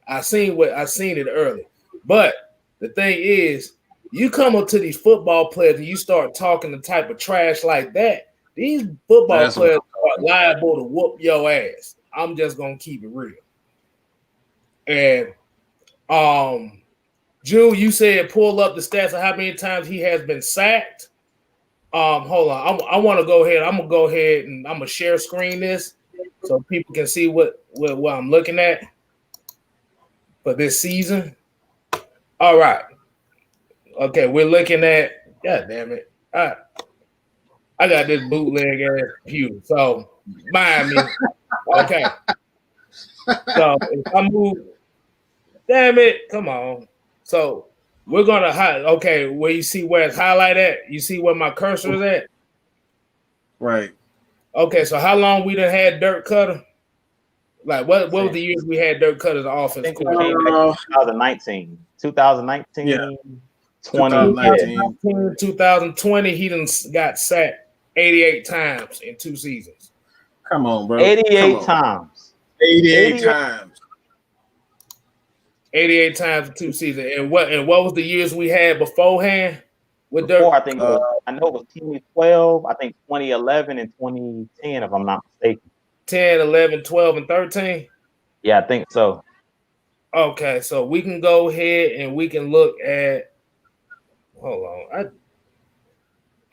I seen it early. But the thing is, you come up to these football players and you start talking the type of trash like that, these football players are liable to whoop your ass. I'm just gonna keep it real. And Drew, you said pull up the stats of how many times he has been sacked. Hold on. I want to go ahead. I'm gonna go ahead and I'm gonna share screen this so people can see what I'm looking at for this season. All right. Okay, we're looking at. God damn it! I got this bootleg ass pew. So mind me. Okay. So if I move, damn it! Come on. So we're gonna okay, where you see where it's highlighted at? You see where my cursor is at? Right. Okay, so how long we done had Dirk Cutter? Like what was the years we had Dirk Cutter as offense? I think we came back 2019. 2019. Yeah. 2019. 2020, he done got sacked 88 times in 2 seasons. Come on, bro. 88 times. 88 times. 88 times in 2 seasons. And what was the years we had beforehand with Dirk? I think I know it was 2012, I think 2011 and 2010, if I'm not mistaken. 10, 11, 12, and 13? Yeah, I think so. Okay, so we can go ahead and we can look at hold on.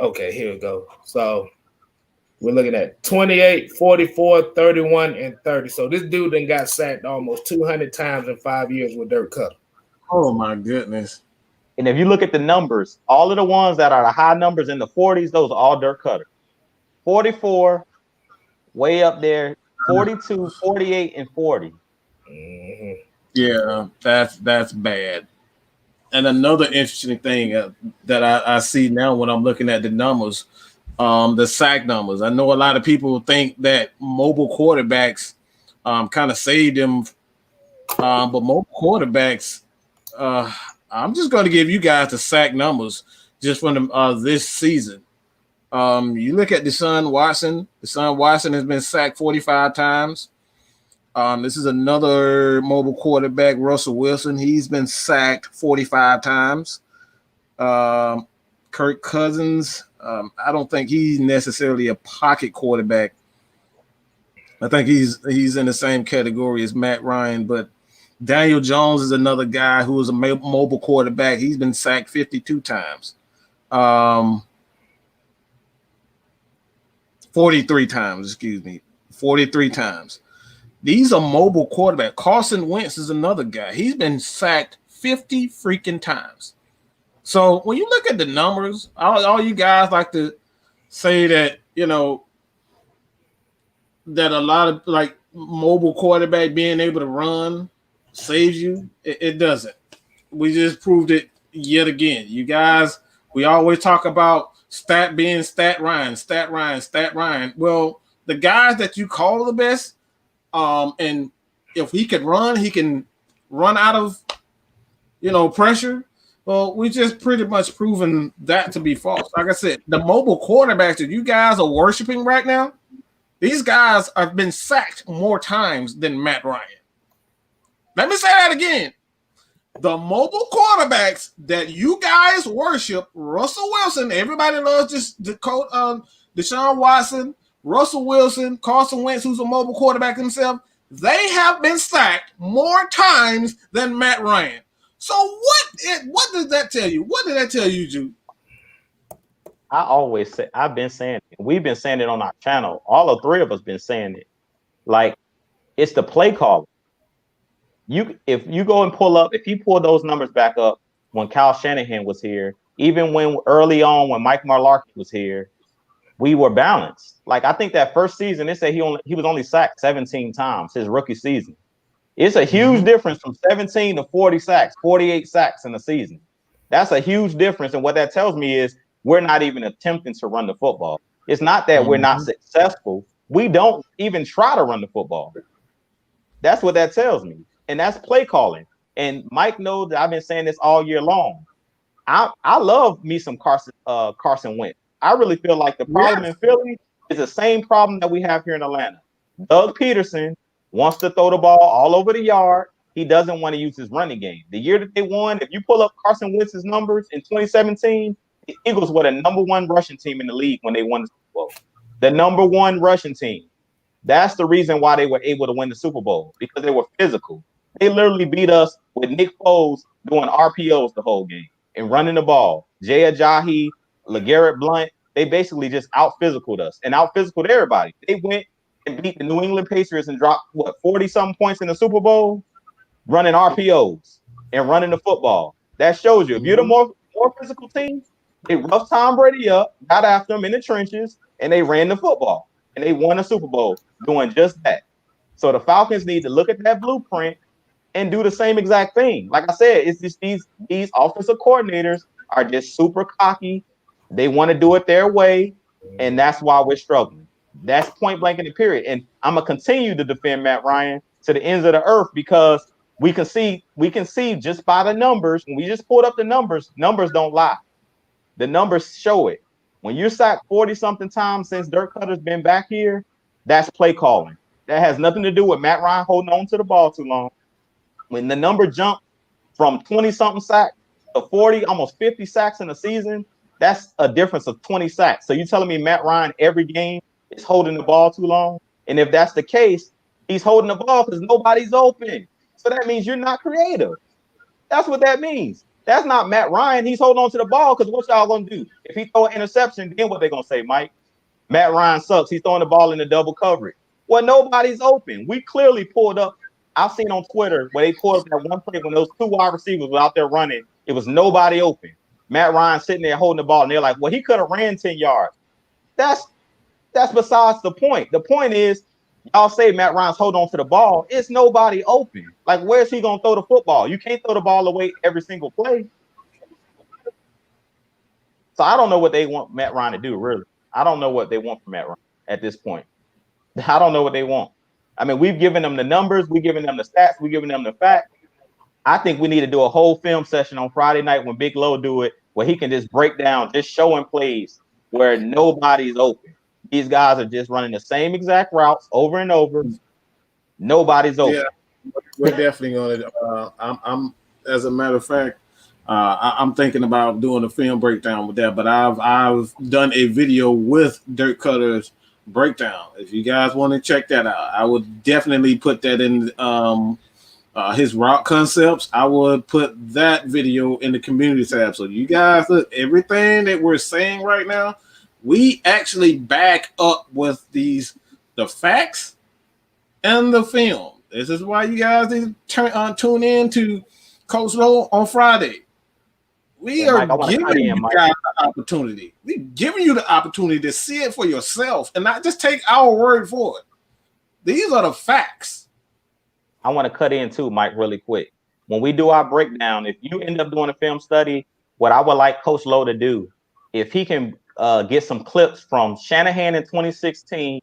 Okay, here we go. So we're looking at 28, 44, 31, and 30. So this dude then got sacked almost 200 times in 5 years with Dirk Cutter. Oh my goodness. And if you look at the numbers, all of the ones that are the high numbers in the 40s, those are all Dirk Cutter. 44, way up there, 42, 48, and 40. Mm-hmm. Yeah, that's bad. And another interesting thing that I see now when I'm looking at the numbers, the sack numbers. I know a lot of people think that mobile quarterbacks kind of saved them, but mobile quarterbacks, I'm just going to give you guys the sack numbers just from this season. You look at Deshaun Watson. Deshaun Watson has been sacked 45 times. This is another mobile quarterback, Russell Wilson. He's been sacked 45 times. Kirk Cousins, I don't think he's necessarily a pocket quarterback. I think he's in the same category as Matt Ryan, but Daniel Jones is another guy who is a mobile quarterback. He's been sacked 52 times. 43 times, excuse me. 43 times. These are mobile quarterbacks. Carson Wentz is another guy. He's been sacked 50 freaking times. So when you look at the numbers, all you guys like to say that, that a lot of like mobile quarterback being able to run saves you. It doesn't. We just proved it yet again. You guys, we always talk about stat Ryan. Well, the guys that you call the best, and if he can run out of, pressure. Well, we just pretty much proven that to be false. Like I said, the mobile quarterbacks that you guys are worshiping right now, these guys have been sacked more times than Matt Ryan. Let me say that again. The mobile quarterbacks that you guys worship, Russell Wilson, everybody loves Deshaun Watson, Russell Wilson, Carson Wentz, who's a mobile quarterback himself, they have been sacked more times than Matt Ryan. So what does that tell you? What did that tell you, Jude? I always say, I've been saying it. We've been saying it on our channel. All the three of us been saying it. Like, it's the play calling. If you go and if you pull those numbers back up when Kyle Shanahan was here, even when early on when Mike Marlarkin was here, we were balanced. Like, I think that first season, they said he was only sacked 17 times his rookie season. It's a huge difference from 17 to 40 sacks, 48 sacks in a season. That's a huge difference. And what that tells me is we're not even attempting to run the football. It's not that we're not successful. We don't even try to run the football. That's what that tells me. And that's play calling. And Mike knows that I've been saying this all year long. I love me some Carson Wentz. I really feel like the problem in Philly is the same problem that we have here in Atlanta. Doug Peterson wants to throw the ball all over the yard. He doesn't want to use his running game. The year that they won, if you pull up Carson Wentz's numbers in 2017, the Eagles were the number one rushing team in the league when they won the Super Bowl. The number one rushing team. That's the reason why they were able to win the Super Bowl, because they were physical. They literally beat us with Nick Foles doing RPOs the whole game and running the ball. Jay Ajayi, LeGarrette Blount, they basically just out-physicaled us and out-physicaled everybody. They went and beat the New England Patriots and dropped, 40-something points in the Super Bowl running RPOs and running the football. That shows you. If you're the more physical team, they roughed Tom Brady up, got after him in the trenches, and they ran the football. And they won a Super Bowl doing just that. So the Falcons need to look at that blueprint and do the same exact thing. Like I said, it's just these offensive coordinators are just super cocky. They want to do it their way, and that's why we're struggling. That's point blank in the period. And I'm gonna continue to defend Matt Ryan to the ends of the earth, because we can see just by the numbers. When we just pulled up the numbers don't lie. The numbers show it. When you're sacked 40-something times since Dirk Cutter's been back here, that's play calling. That has nothing to do with Matt Ryan holding on to the ball too long. When the number jumped from 20-something sacks to 40, almost 50 sacks in a season, that's a difference of 20 sacks. So you're telling me Matt Ryan every game is holding the ball too long? And if that's the case, he's holding the ball because nobody's open. So that means you're not creative. That's what that means. That's not Matt Ryan. He's holding on to the ball because what y'all gonna do? If he throw an interception, then what they gonna say, Mike? Matt Ryan sucks. He's throwing the ball in the double coverage. Well, nobody's open. We clearly pulled up. I've seen on Twitter where they pulled up that one play when those two wide receivers were out there running. It was nobody open. Matt Ryan sitting there holding the ball, and they're like, well, he could have ran 10 yards. That's besides the point. The point is, y'all say Matt Ryan's holding on to the ball. It's nobody open. Like, where's he going to throw the football? You can't throw the ball away every single play. So I don't know what they want Matt Ryan to do, really. I don't know what they want from Matt Ryan at this point. I don't know what they want. I mean, we've given them the numbers. We've given them the stats. We've given them the facts. I think we need to do a whole film session on Friday night when Big Low do it, where he can just break down, just showing plays where nobody's open. These guys are just running the same exact routes over and over. Nobody's open. Yeah, we're definitely going to. I'm as a matter of fact, I'm thinking about doing a film breakdown with that. But I've done a video with Dirk Cutter's breakdown. If you guys want to check that out, I would definitely put that in his route concepts. I would put that video in the community tab. So you guys, look, everything that we're saying right now, we actually back up with the facts and the film. This is why you guys need to tune in to Coach Lowe on Friday. We are giving you guys the opportunity. We're giving you the opportunity to see it for yourself and not just take our word for it. These are the facts. I want to cut in too, Mike, really quick. When we do our breakdown, if you end up doing a film study, what I would like Coach Lowe to do, if he can get some clips from Shanahan in 2016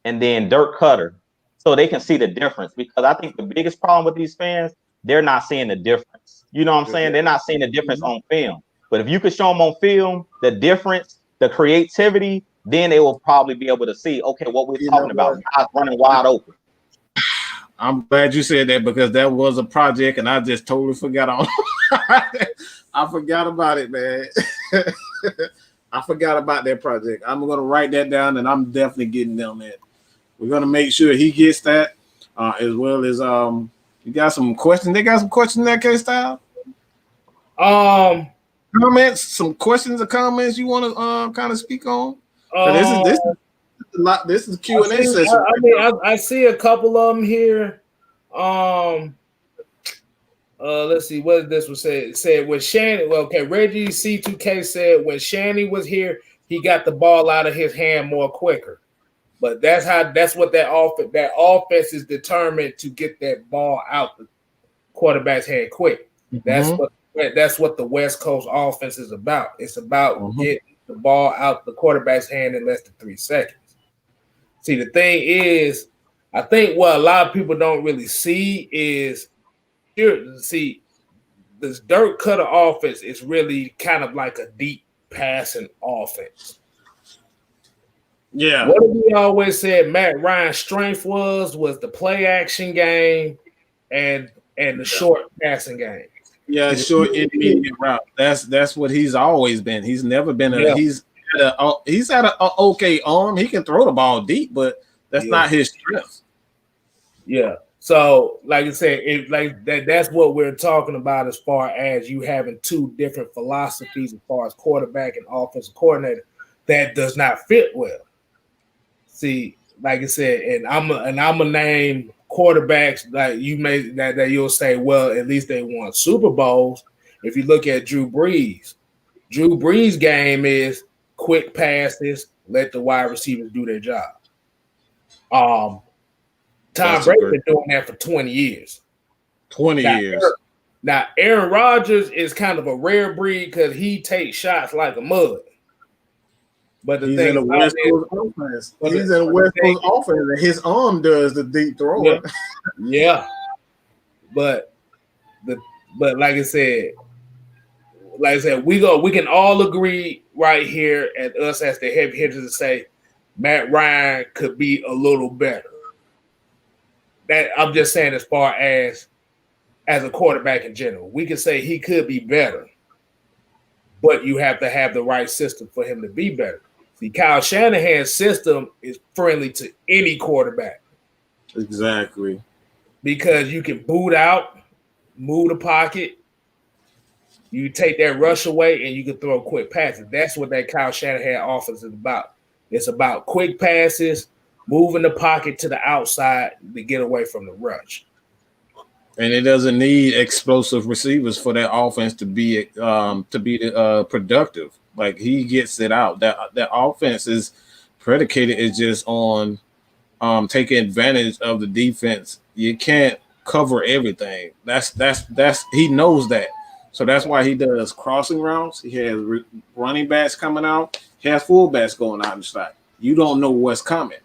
and then Dirk Cutter, so they can see the difference. Because I think the biggest problem with these fans, they're not seeing the difference. You know what I'm saying? They're not seeing the difference on film. But if you could show them on film the difference, the creativity, then they will probably be able to see, okay, what we're talking about, guys running wide open. I'm glad you said that, because that was a project and I just totally forgot on. I forgot about it, man. I forgot about that project. I'm going to write that down, and I'm definitely getting on that. We're going to make sure he gets that, as well as you got some questions. They got some questions in that KStlyz? Comments, some questions or comments you want to kind of speak on? This is Q&A session. I see a couple of them here. Let's see what this was said. It said when Shanny, well, okay, Reggie C2K said when Shanny was here, he got the ball out of his hand more quicker. But that's what that offense is determined to get that ball out the quarterback's hand quick. That's that's what the West Coast offense is about. It's about getting the ball out the quarterback's hand in less than 3 seconds. See, the thing is, I think what a lot of people don't really see is this dirt cutter offense is really kind of like a deep passing offense. Yeah. What we always said Matt Ryan's strength was the play action game and the short passing game. Yeah, short intermediate route. That's what he's always been. He's never been he's had a okay arm. He can throw the ball deep, but that's not his strength. Yeah. So, like I said, that's what we're talking about as far as you having two different philosophies as far as quarterback and offensive coordinator that does not fit well. See, like I said, and I'm a name quarterbacks that you may that you'll say, well, at least they won Super Bowls. If you look at Drew Brees' game is quick passes, let the wide receivers do their job. Tom Brady's been doing that for 20 years. 20 years. Now, Aaron Rodgers is kind of a rare breed because he takes shots like a mud. But he's in the West Coast offense. He's in the West Coast offense, and his arm does the deep throwing. Yeah. But like I said, we can all agree right here at us as the heavy hitters to say Matt Ryan could be a little better. That I'm just saying as far as a quarterback in general. We can say he could be better, but you have to have the right system for him to be better. See, Kyle Shanahan's system is friendly to any quarterback. Exactly. Because you can boot out, move the pocket, you take that rush away, and you can throw quick passes. That's what that Kyle Shanahan offense is about. It's about quick passes, moving the pocket to the outside to get away from the rush. And it doesn't need explosive receivers for that offense to be productive. Like he gets it out. That offense is predicated is just on taking advantage of the defense. You can't cover everything. That's he knows that. So that's why he does crossing routes. He has running backs coming out. He has fullbacks going out the slot. You don't know what's coming.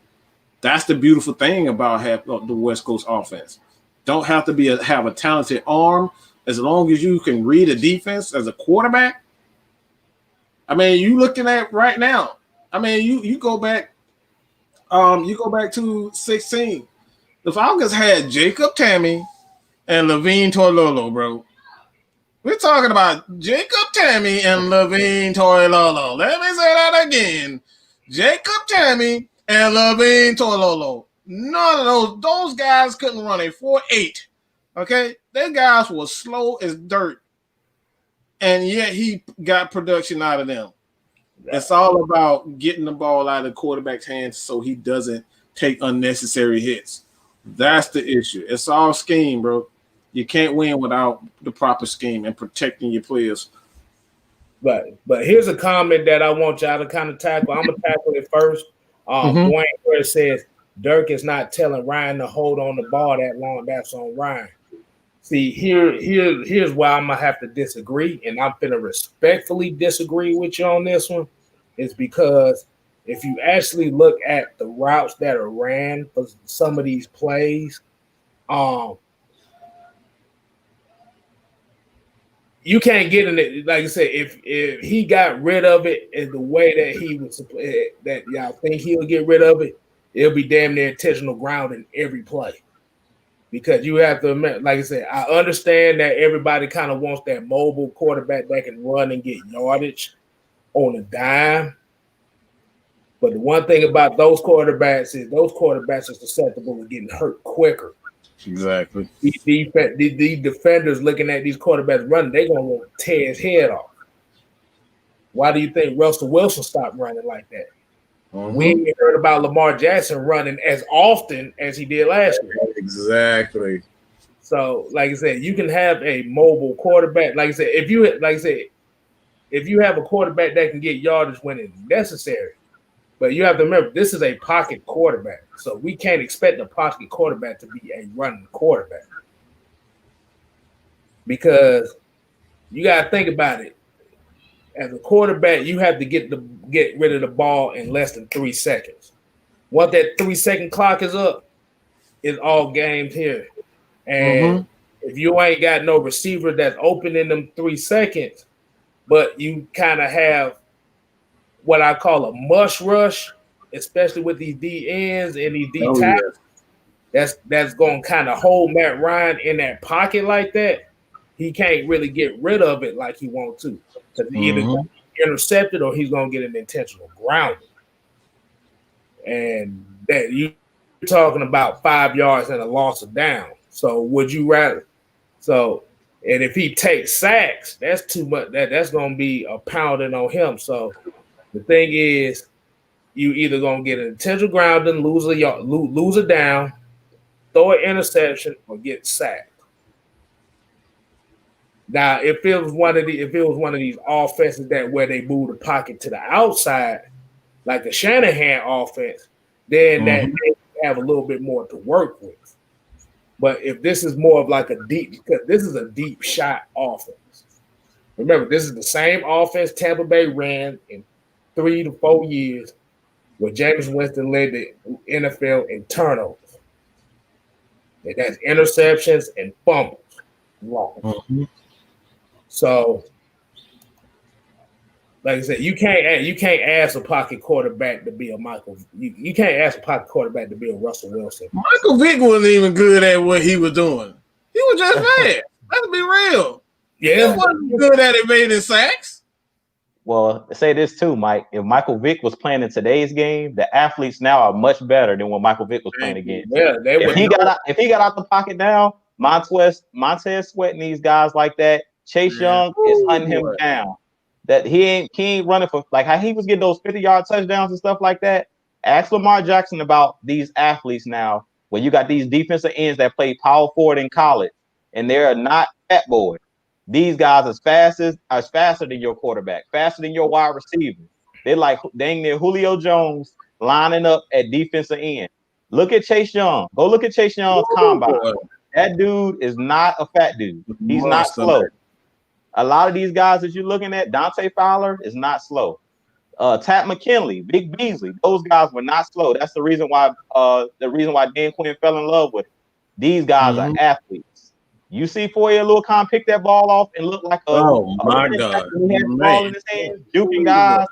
That's the beautiful thing about the West Coast offense. Don't have to have a talented arm as long as you can read a defense as a quarterback. I mean, you looking at right now. I mean, you go back to 16. The Falcons had Jacob Tamme and Levine Toilolo, bro. We're talking about Jacob Tamme and Levine Toilolo. Let me say that again. Jacob Tamme and Levine Toilolo. None of those guys couldn't run a 4.8. Okay? Their guys were slow as dirt. And yet he got production out of them. It's all about getting the ball out of the quarterback's hands so he doesn't take unnecessary hits. That's the issue. It's all scheme, bro. You can't win without the proper scheme and protecting your players. But here's a comment that I want y'all to kind of tackle. I'm going to tackle it first. Dwayne Ware says, Dirk is not telling Ryan to hold on the ball that long. That's on Ryan. See, here's why I'm gonna have to disagree, and I'm gonna respectfully disagree with you on this one. Is because if you actually look at the routes that are ran for some of these plays, you can't get in it. Like I said, if he got rid of it in the way that he was that y'all think he'll get rid of it, it'll be damn near intentional ground in every play. Because you have to admit, like I said, I understand that everybody kind of wants that mobile quarterback that can run and get yardage on a dime. But the one thing about those quarterbacks are susceptible to getting hurt quicker. Exactly. These defenders looking at these quarterbacks running, they're going to want to tear his head off. Why do you think Russell Wilson stopped running like that? We ain't heard about Lamar Jackson running as often as he did last year. Exactly. So, like I said, you can have a mobile quarterback. Like I said, if you have a quarterback that can get yardage when it's necessary, but you have to remember this is a pocket quarterback, so we can't expect a pocket quarterback to be a running quarterback because You got to think about it. As a quarterback, you have to get rid of the ball in less than 3 seconds. Once that 3-second clock is up, it's all games here. And if you ain't got no receiver that's open in them 3 seconds, but you kind of have what I call a mush rush, especially with these D ends and these D tackles, that's going to kind of hold Matt Ryan in that pocket like that. He can't really get rid of it like he wants to, because he either gonna get intercepted or he's going to get an intentional grounding. And that you're talking about 5 yards and a loss of down. So would you rather? So, and if he takes sacks, that's too much. That's going to be a pounding on him. So the thing is, you either going to get an intentional grounding, lose a down, throw an interception, or get sacked. Now, if it was one of these offenses that where they move the pocket to the outside, like the Shanahan offense, then that they have a little bit more to work with. But if this is more of like because this is a deep shot offense. Remember, this is the same offense Tampa Bay ran in 3 to 4 years, where Jameis Winston led the NFL in turnovers. And that's interceptions and fumbles. So, like I said, you can't ask a pocket quarterback to be a Michael. You can't ask a pocket quarterback to be a Russell Wilson. Michael Vick wasn't even good at what he was doing. He was just bad. Let's be real. Yeah, he wasn't good at evading sacks. Well, say this too, Mike. If Michael Vick was playing in today's game, the athletes now are much better than when Michael Vick was playing against. Yeah, if he got out the pocket now, Montez Sweat and these guys like that, Chase Young is hunting him down. That he ain't running for like how he was getting those 50-yard touchdowns and stuff like that. Ask Lamar Jackson about these athletes now, where you got these defensive ends that play power forward in college, and they're not fat boys. These guys are faster than your quarterback, faster than your wide receiver. They're like dang near Julio Jones lining up at defensive end. Look at Chase Young. Go look at Chase Young's combine. That dude is not a fat dude. He's not slow. A lot of these guys that you're looking at, Dante Fowler is not slow. Tat McKinley, Big Beasley, those guys were not slow. That's the reason why Dan Quinn fell in love with it. These guys are athletes. You see Foye Luakon pick that ball off and look like my God, he had the ball in his hands, juking guys.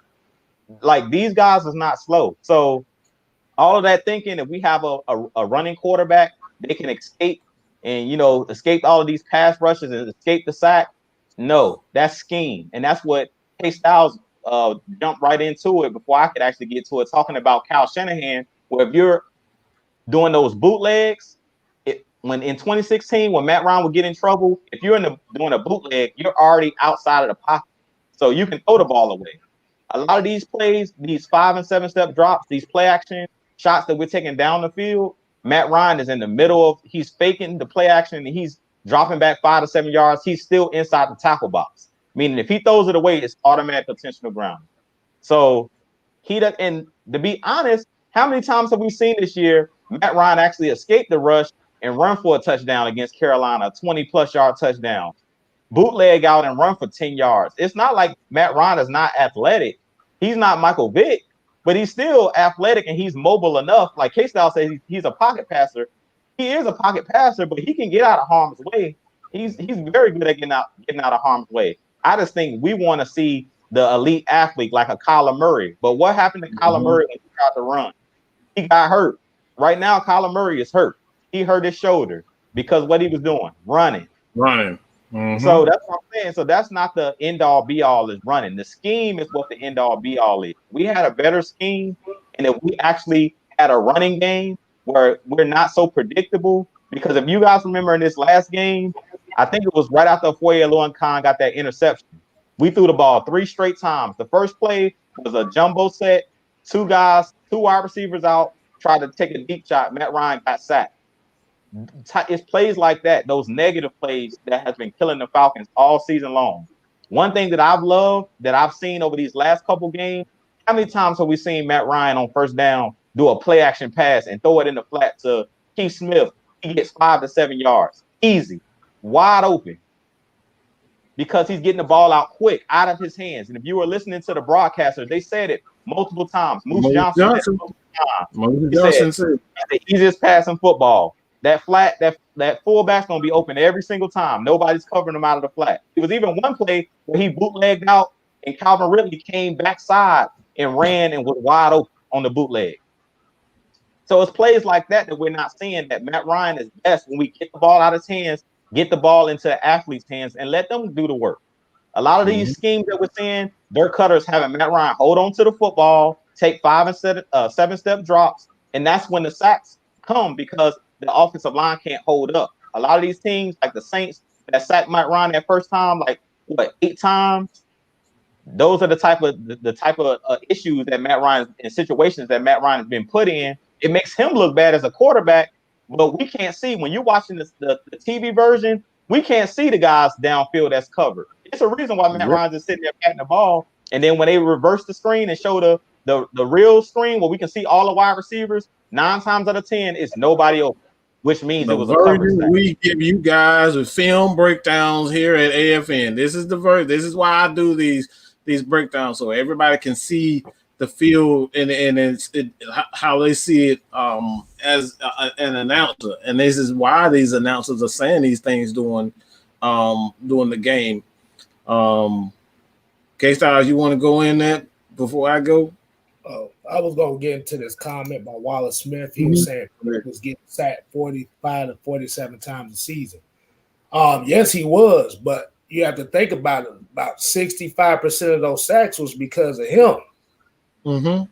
Like these guys is not slow. So all of that thinking that we have a running quarterback, they can escape and escape all of these pass rushes and escape the sack. No, that's scheme, and that's what KStlyz jumped right into it before I could actually get to it, talking about Kyle Shanahan. Where if you're doing those bootlegs, when in 2016, when Matt Ryan would get in trouble, if you're doing a bootleg, you're already outside of the pocket, so you can throw the ball away. A lot of these plays, these 5 and 7 step drops, these play action shots that we're taking down the field, Matt Ryan is in the middle of, he's faking the play action and he's dropping back 5 to 7 yards. He's still inside the tackle box, meaning if he throws it away, it's automatic intentional ground. So and to be honest, how many times have we seen this year Matt Ryan actually escape the rush and run for a touchdown against Carolina, 20+ yard touchdown, bootleg out and run for 10 yards? It's not like Matt Ryan is not athletic. He's not Michael Vick, but he's still athletic and he's mobile enough. Like KStlyz says, he's a pocket passer. He is a pocket passer, but he can get out of harm's way. He's very good at getting out of harm's way. I just think we want to see the elite athlete like a Kyler Murray. But what happened to Kyler Murray when he tried to run? He got hurt. Right now, Kyler Murray is hurt. He hurt his shoulder because what he was doing, running. So that's what I'm saying. So that's not the end all be all is running. The scheme is what the end all be all is. We had a better scheme, and if we actually had a running game where we're not so predictable, because if you guys remember in this last game, I think it was right after Foye Luakon got that interception. We threw the ball 3 straight times. The first play was a jumbo set, 2 wide receivers out, tried to take a deep shot. Matt Ryan got sacked. It's plays like that, those negative plays that has been killing the Falcons all season long. One thing that I've loved, that I've seen over these last couple games, how many times have we seen Matt Ryan on first down do a play action pass and throw it in the flat to Keith Smith? He gets 5 to 7 yards. Easy. Wide open. because he's getting the ball out quick, out of his hands. And if you were listening to the broadcaster, they said it multiple times. Moose Johnson said it multiple times. He said, it's the easiest pass in football. That flat, that fullback's gonna be open every single time. Nobody's covering him out of the flat. It was even one play where he bootlegged out and Calvin Ridley came backside and ran and was wide open on the bootleg. So it's plays like that we're not seeing, that Matt Ryan is best when we get the ball out of his hands, get the ball into the athlete's hands, and let them do the work. A lot of these schemes that we're seeing, Dirk Cutter's having Matt Ryan hold on to the football, take 5 and 7-step drops, and that's when the sacks come because the offensive line can't hold up. A lot of these teams, like the Saints, that sacked Matt Ryan that first time, like 8 times. Those are the type of issues that Matt Ryan, in situations that Matt Ryan has been put in. It makes him look bad as a quarterback, but we can't see when you're watching the TV version. We can't see the guys downfield that's covered. It's a reason why Matt Ryan's just sitting there patting the ball, and then when they reverse the screen and show the real screen where we can see all the wide receivers, 9 times out of 10 is nobody open, which means it was a coverage sack. We give you guys with film breakdowns here at AFN. This is the version. This is why I do these breakdowns so everybody can see the field and how they see it as an announcer. And this is why these announcers are saying these things during the game. KStlyz, you want to go in that before I go? I was going to get into this comment by Wallace Smith. He was saying he was getting sacked 45 to 47 times a season. Yes, he was, but you have to think about it. About 65% of those sacks was because of him. The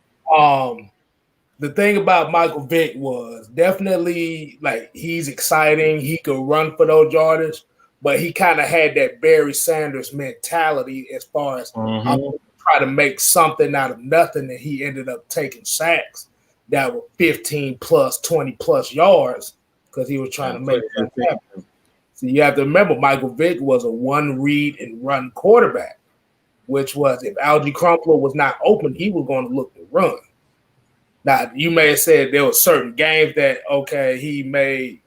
thing about Michael Vick was definitely like he's exciting. He could run for those yardage, but he kind of had that Barry Sanders mentality as far as I'm going to try to make something out of nothing, and he ended up taking sacks that were 15 plus, 20 plus yards because he was trying to make that happen. So you have to remember Michael Vick was a one read and run quarterback, which was if Algie Crumpler was not open, he was going to look to run. Now, you may have said there were certain games that, okay, he may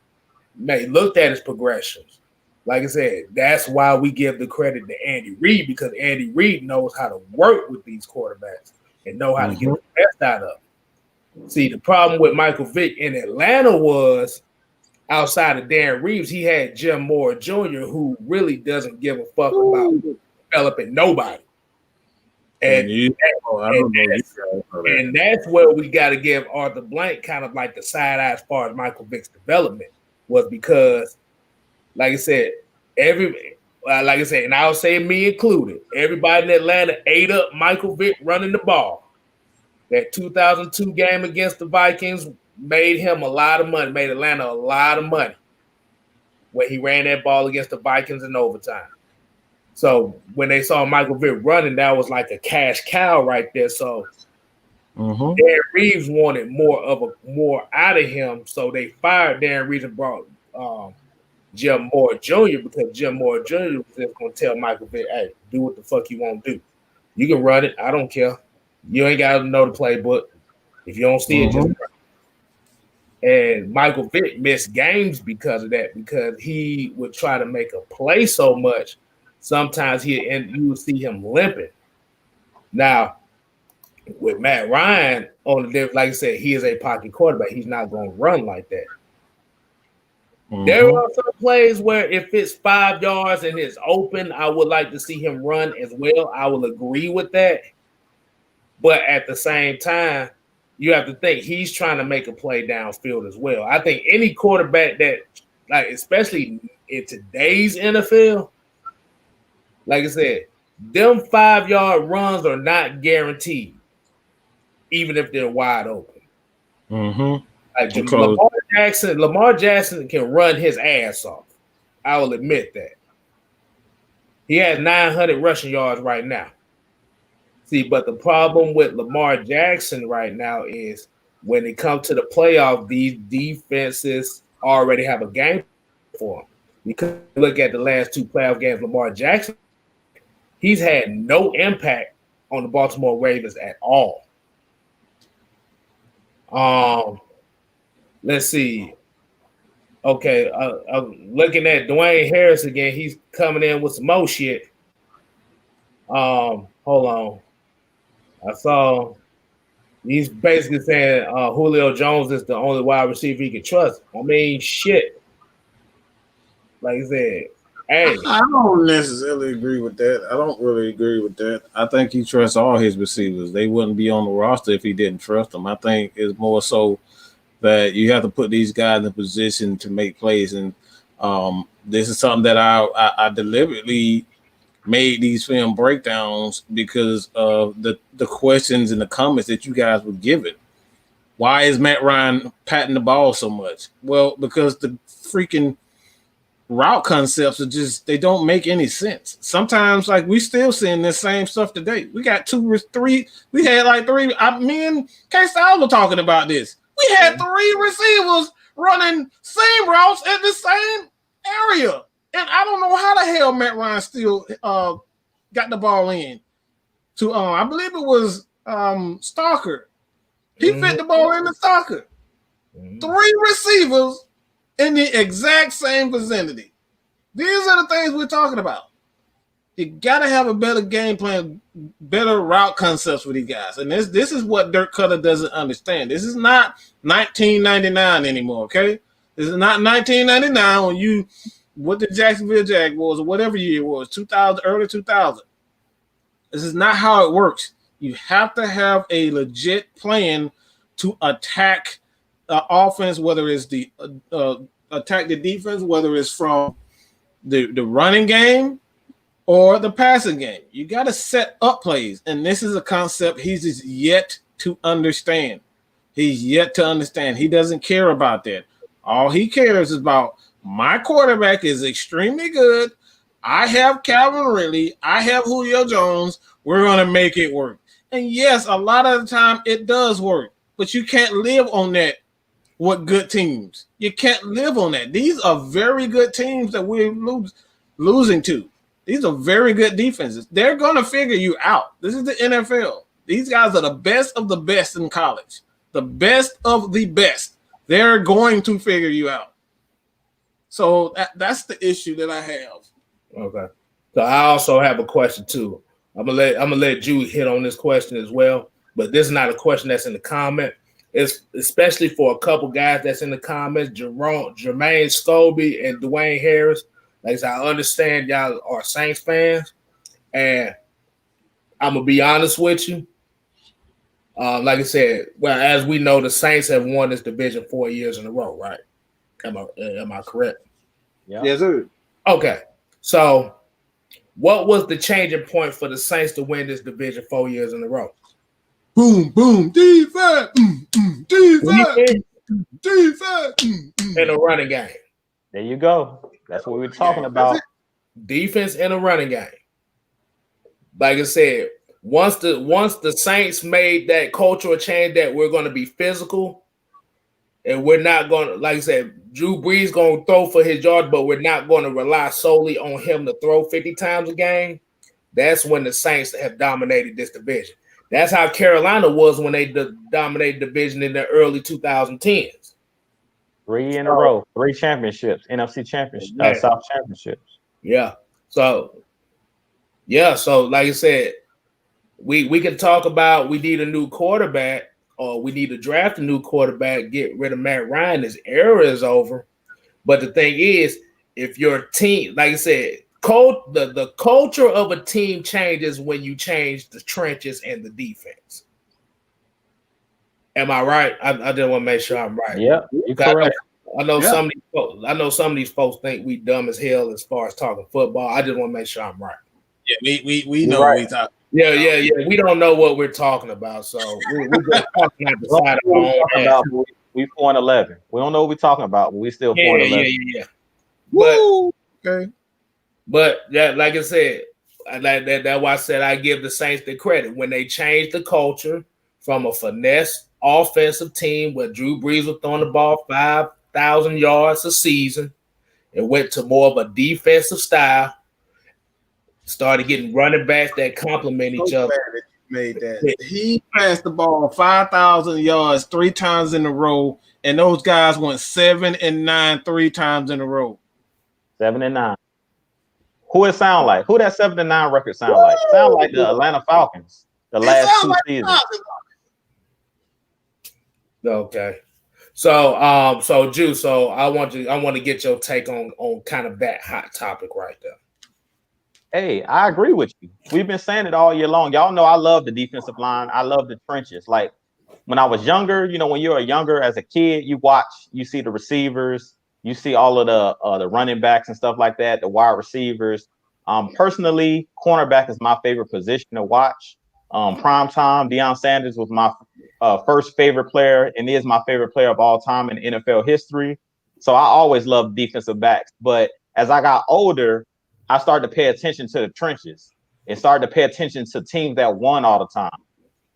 looked at his progressions. Like I said, that's why we give the credit to Andy Reid, because Andy Reid knows how to work with these quarterbacks and know how to get the best out of them. See, the problem with Michael Vick in Atlanta was outside of Darren Reeves, he had Jim Moore Jr., who really doesn't give a fuck about developing nobody. And that's where we got to give Arthur Blank kind of like the side eye as far as Michael Vick's development was, because, like I said, and I'll say me included, everybody in Atlanta ate up Michael Vick running the ball. That 2002 game against the Vikings made him a lot of money, made Atlanta a lot of money when he ran that ball against the Vikings in overtime. So when they saw Michael Vick running, that was like a cash cow right there. So Darren Reeves wanted more out of him, so they fired Darren Reeves and brought Jim Moore Jr. because Jim Moore Jr. was just going to tell Michael Vick, "Hey, do what the fuck you want to do. You can run it. I don't care. You ain't got to know the playbook. If you don't see it, just run." And Michael Vick missed games because of that, because he would try to make a play so much. Sometimes you would see him limping. Now, with Matt Ryan, like I said, he is a pocket quarterback. He's not going to run like that. There are some plays where if it's 5 yards and it's open, I would like to see him run as well. I will agree with that. But at the same time, you have to think he's trying to make a play downfield as well. I think any quarterback that, like, especially in today's NFL, like I said, them 5-yard runs are not guaranteed, even if they're wide open. Like Lamar Jackson can run his ass off. I will admit that. He has 900 rushing yards right now. See, but the problem with Lamar Jackson right now is when it comes to the playoff, these defenses already have a game for him. You could look at the last 2 playoff games, Lamar Jackson, he's had no impact on the Baltimore Ravens at all. Let's see. Okay, I'm looking at Dwayne Harris again. He's coming in with some more shit. Hold on. I saw he's basically saying Julio Jones is the only wide receiver he can trust. I mean, shit. Like I said, hey. I don't necessarily agree with that. I don't really agree with that. I think he trusts all his receivers. They wouldn't be on the roster if he didn't trust them. I think it's more so that you have to put these guys in position to make plays. And this is something that I deliberately made these film breakdowns because of the questions and the comments that you guys were giving. Why is Matt Ryan patting the ball so much? Well, because the freaking route concepts are just, they don't make any sense. Sometimes, like, we still seeing this same stuff today. We got 2 or 3. We had like 3. Me and KStlyz were talking about this. We had 3 receivers running same routes at the same area. And I don't know how the hell Matt Ryan still got the ball in to I believe it was Stalker. He fit the ball in the Stalker. 3 receivers in the exact same vicinity. These are the things we're talking about. You got to have a better game plan, better route concepts with these guys. And this is what Dirk Cutter doesn't understand. This is not 1999 anymore, okay? This is not 1999 when you with the Jacksonville Jaguars or whatever year it was, 2000, early 2000. This is not how it works. You have to have a legit plan to attack offense, whether it's the attack the defense, whether it's from the running game or the passing game. You got to set up plays, and this is a concept he's just yet to understand. He's yet to understand. He doesn't care about that. All he cares is about, my quarterback is extremely good. I have Calvin Ridley. I have Julio Jones. We're going to make it work. And yes, a lot of the time it does work, but you can't live on that with good teams. You can't live on that. These are very good teams that we're losing to. These are very good defenses. They're going to figure you out. This is the NFL. These guys are the best of the best in college. The best of the best. They're going to figure you out. So that's the issue that I have. Okay. So I also have a question too. I'm gonna let you hit on this question as well. But this is not a question that's in the comment. It's especially for a couple guys that's in the comments, Jermaine Scobie and Dwayne Harris. Like I said, I understand y'all are Saints fans, and I'm gonna be honest with you. Like I said, well, as we know, the Saints have won this division 4 years in a row, right? Am I correct? Yeah. Yes, sir. Okay. So, what was the changing point for the Saints to win this division 4 years in a row? Boom, boom, defense, defense, defense, and a running game. There you go. That's what we're talking about. Defense and a running game. Like I said, once the Saints made that cultural change that we're going to be physical, and we're not going to, like I said, Drew Brees going to throw for his yard, but we're not going to rely solely on him to throw 50 times a game. That's when the Saints have dominated this division. That's how Carolina was when they dominated the division in the early 2010s. 3 in a row, 3 championships, NFC championships, South championships. Yeah. So like I said, we can talk about we need a new quarterback, or we need to draft a new quarterback, get rid of Matt Ryan. His era is over. But the thing is, if your team, like I said, the culture of a team changes when you change the trenches and the defense. Am I right? I just want to make sure I'm right. Yeah, you're correct. I know some of these folks think we dumb as hell as far as talking football. I just want to make sure I'm right. Yeah, we know what we talk. Yeah. We don't know what we're talking about, so we're just talking out the side of our own. We 4-11. We don't know what we're talking about, but we still 4-11. Yeah. Woo! Okay. But yeah, like I said, that's why I said I give the Saints the credit when they changed the culture from a finesse offensive team where Drew Brees was throwing the ball 5,000 yards a season and went to more of a defensive style. Started getting running backs that complement each other. Made that. He passed the ball 5,000 yards 3 times in a row, and those guys went 7 and 9 3 times in a row. 7 and 9. Who it sound like? Who that 7-9 record sound like? Sound like the Atlanta Falcons the last 2 seasons. Okay. So Juice, so I want to get your take on kind of that hot topic right there. Hey, I agree with you. We've been saying it all year long. Y'all know I love the defensive line. I love the trenches. Like when I was younger, when you're younger as a kid, you see the receivers, you see all of the running backs and stuff like that, the wide receivers. Personally, cornerback is my favorite position to watch. Prime time, Deion Sanders was my first favorite player and is my favorite player of all time in NFL history. So I always loved defensive backs. But as I got older, I started to pay attention to the trenches and started to pay attention to teams that won all the time.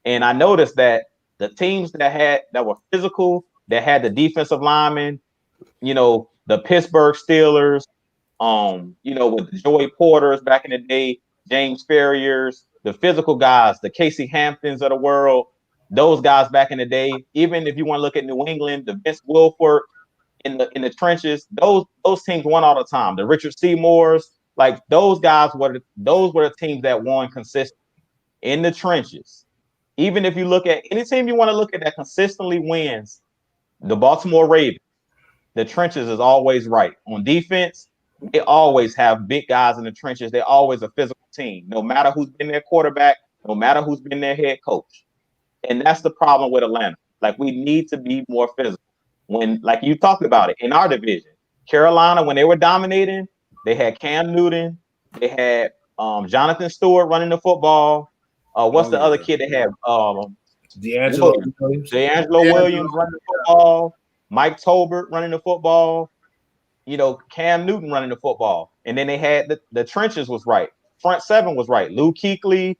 And I noticed that the teams that were physical, that had the defensive linemen, the Pittsburgh Steelers, with the Joey Porters back in the day, James Ferriers, the physical guys, the Casey Hamptons of the world, those guys back in the day. Even if you want to look at New England, the Vince Wilfork in the trenches, those teams won all the time. The Richard Seymours, like those guys were the teams that won consistently in the trenches. Even if you look at any team you want to look at that consistently wins, the Baltimore Ravens, the trenches is always right. On defense, they always have big guys in the trenches. They're always a physical team, no matter who's been their quarterback, no matter who's been their head coach. And that's the problem with Atlanta. Like, we need to be more physical. When, like you talked about it, in our division, Carolina, when they were dominating, they had Cam Newton, they had Jonathan Stewart running the football. What's the other kid they had? D'Angelo Williams running the football. Mike Tolbert running the football. Cam Newton running the football. And then they had the trenches was right. Front seven was right. Lou Kuechly,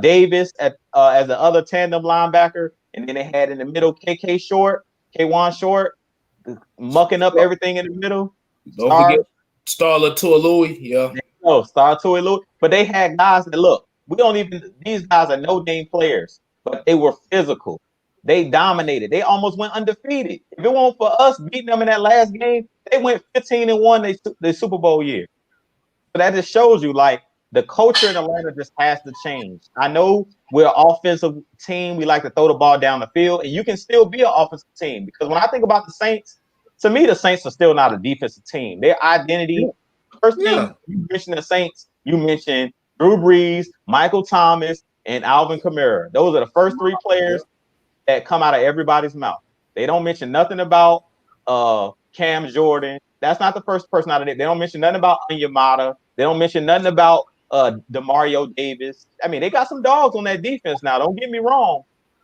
Davis as the other tandem linebacker. And then they had in the middle K1 Short, mucking up everything in the middle. Don't forget Starla Tualui. Yeah. Starla Tualui. But they had guys that, look, these guys are no-name players, but they were physical. They dominated. They almost went undefeated. If it weren't for us beating them in that last game, they went 15-1 their Super Bowl year. So that just shows you, like, the culture in Atlanta just has to change. I know we're an offensive team. We like to throw the ball down the field, and you can still be an offensive team. Because when I think about the Saints, to me, the Saints are still not a defensive team. Their identity, first thing you mentioned the Saints, you mentioned Drew Brees, Michael Thomas, and Alvin Kamara. Those are the first three players that come out of everybody's mouth. They don't mention nothing about Cam Jordan. That's not the first person out of it. They don't mention nothing about Onyemata. They don't mention nothing about DeMario Davis. I mean, they got some dogs on that defense now. Don't get me wrong,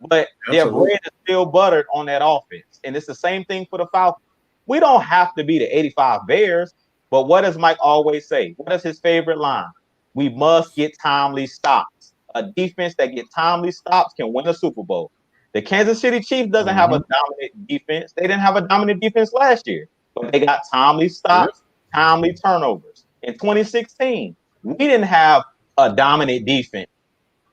but their bread is still buttered on that offense. And it's the same thing for the Falcons. We don't have to be the 85 Bears, but what does Mike always say? What is his favorite line? We must get timely stops. A defense that gets timely stops can win a Super Bowl. The Kansas City Chiefs doesn't have a dominant defense. They didn't have a dominant defense last year, but they got timely stops, timely turnovers. In 2016, we didn't have a dominant defense.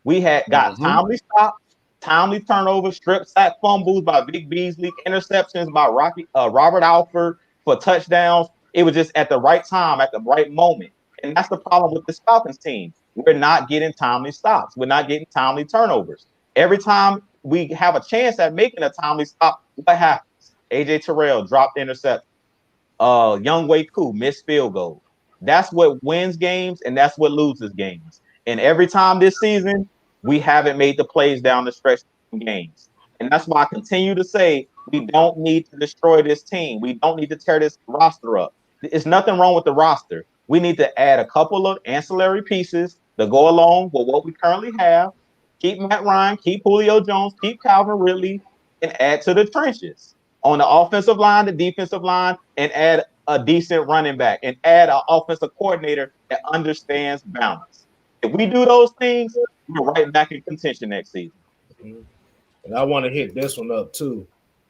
We got timely stops, timely turnovers, strip sack fumbles by Vic Beasley, interceptions by Robert Alford for touchdowns. It was just at the right time, at the right moment. And that's the problem with this Falcons team. We're not getting timely stops. We're not getting timely turnovers. Every time we have a chance at making a timely stop, what happens? AJ Terrell dropped interception. Younghoe Koo missed field goal. That's what wins games, and that's what loses games. And every time this season, we haven't made the plays down the stretch of games. And that's why I continue to say we don't need to destroy this team. We don't need to tear this roster up. There's nothing wrong with the roster. We need to add a couple of ancillary pieces to go along with what we currently have. Keep Matt Ryan, keep Julio Jones, keep Calvin Ridley, and add to the trenches. On the offensive line, the defensive line, and add a decent running back, and add an offensive coordinator that understands balance. If we do those things, we're right back in contention next season. And I want to hit this one up, too.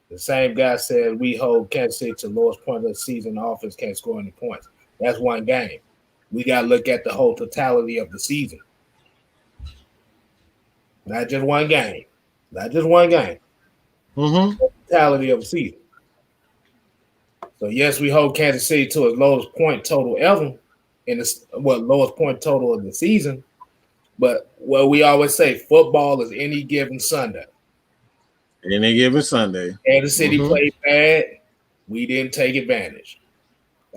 The same guy said we hold Kansas City to the lowest point of the season. The offense can't score any points. That's one game. We got to look at the whole totality of the season. Not just one game. Not just one game. The totality of the season. So, yes, we hold Kansas City to its lowest point total ever in the lowest point total of the season. But what we always say, football is any given Sunday. Any given Sunday. Kansas City played bad. We didn't take advantage.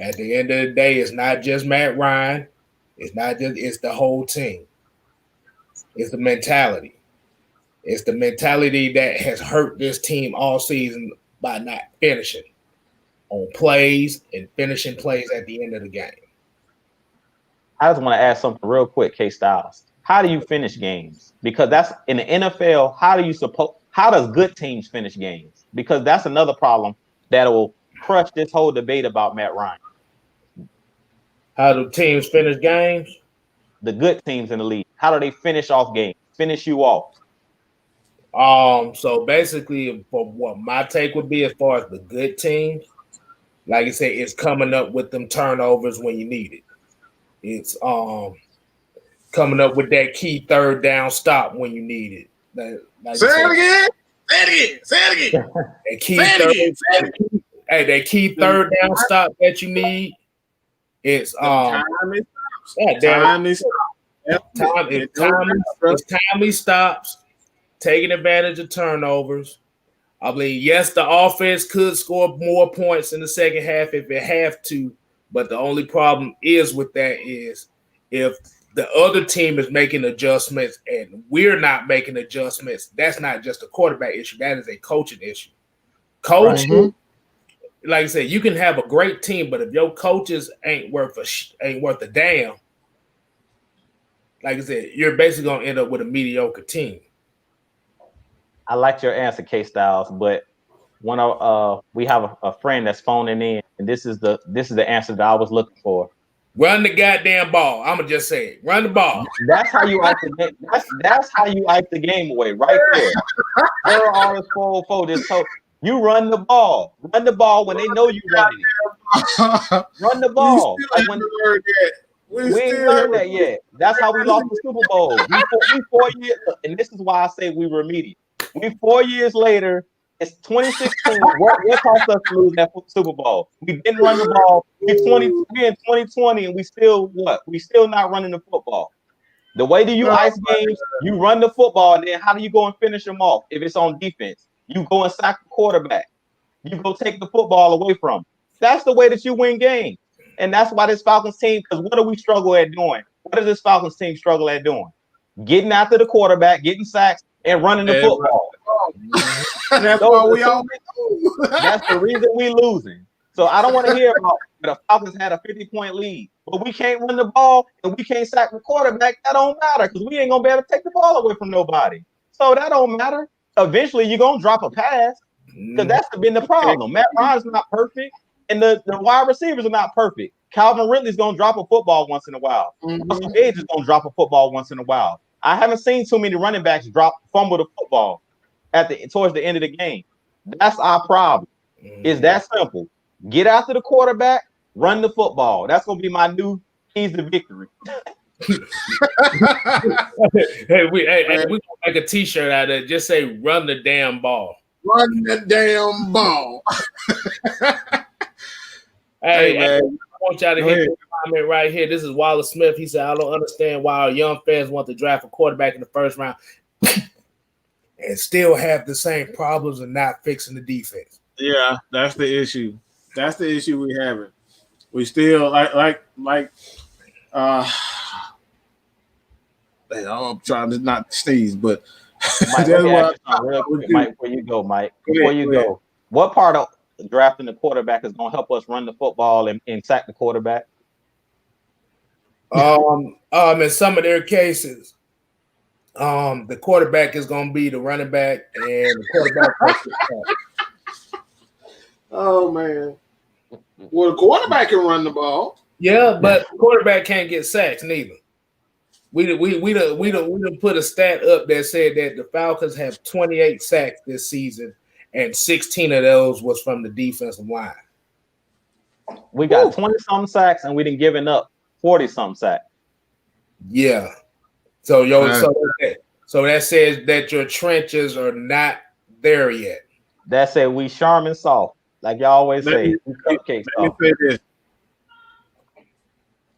At the end of the day, it's not just Matt Ryan. It's the whole team. It's the mentality. It's the mentality that has hurt this team all season by not finishing on plays and finishing plays at the end of the game. I just want to ask something real quick, KStlyz. How do you finish games? Because that's in the NFL. How does good teams finish games? Because that's another problem that will crush this whole debate about Matt Ryan. How do teams finish games? The good teams in the league. How do they finish off games? Finish you off. So basically, for what my take would be as far as the good teams, like I said, it's coming up with them turnovers when you need it. It's coming up with that key third down stop when you need it. Say it again. That key third down stop that you need. It's timely stops, taking advantage of turnovers. I believe, yes, the offense could score more points in the second half if it have to, but the only problem is with that is if the other team is making adjustments and we're not making adjustments, that's not just a quarterback issue. That is a coaching issue. Coaching, like I said, you can have a great team, but if your coaches ain't worth a damn, like I said, you're basically going to end up with a mediocre team. I like your answer, KStlyz, but we have a friend that's phoning in, and this is the answer that I was looking for. Run the goddamn ball. I'm gonna just say it. Run the ball. That's how you ice the game. That's how you ice the game away, right there. They're all this 404 just told you run the ball. Run the ball when they know you running it. Run the ball. We ain't learned that yet. That's how we lost the Super Bowl. We 4 years, and this is why I say we remediate. We 4 years later. It's 2016. What cost us to lose that Super Bowl? We didn't run the ball. We're in 2020, and we still not running the football. The way that you ice games, you run the football, and then how do you go and finish them off? If it's on defense, you go and sack the quarterback. You go take the football away from him. That's the way that you win games, and that's why this Falcons team. Because what do we struggle at doing? What does this Falcons team struggle at doing? Getting after the quarterback, getting sacks, and running the football. That's why we always lose. That's the reason we losing. So I don't want to hear about the Falcons had a 50-point lead, but we can't run the ball and we can't sack the quarterback. That don't matter because we ain't gonna be able to take the ball away from nobody. So that don't matter. Eventually, you're gonna drop a pass because that's been the problem. Matt Ryan's not perfect, and the wide receivers are not perfect. Calvin Ridley's gonna drop a football once in a while. Russell Gage is gonna drop a football once in a while. I haven't seen too many running backs fumble the football towards the end of the game. That's our problem. It's that simple. Get after the quarterback, run the football. That's gonna be my new keys to victory. We're gonna make a t-shirt out of it. Just say run the damn ball. Run the damn ball. Hey, man. I want y'all to hit the comment right here. This is Wallace Smith. He said, I don't understand why our young fans want to draft a quarterback in the first round and still have the same problems and not fixing the defense. Yeah, that's the issue. That's the issue we having. We still like I'm trying to not sneeze, but Mike, before you go, what part of drafting the quarterback is going to help us run the football and sack the quarterback? In some of their cases, the quarterback is going to be the running back, and the quarterback. Oh man! Well, the quarterback can run the ball. Yeah, but the quarterback can't get sacks neither. We done put a stat up that said that the Falcons have 28 sacks this season, and 16 of those was from the defensive line. We got 20-something sacks, and we done given up 40-something sacks. Yeah. So that says that your trenches are not there yet. That said, we Charmin soft, like y'all always say. Let me say this.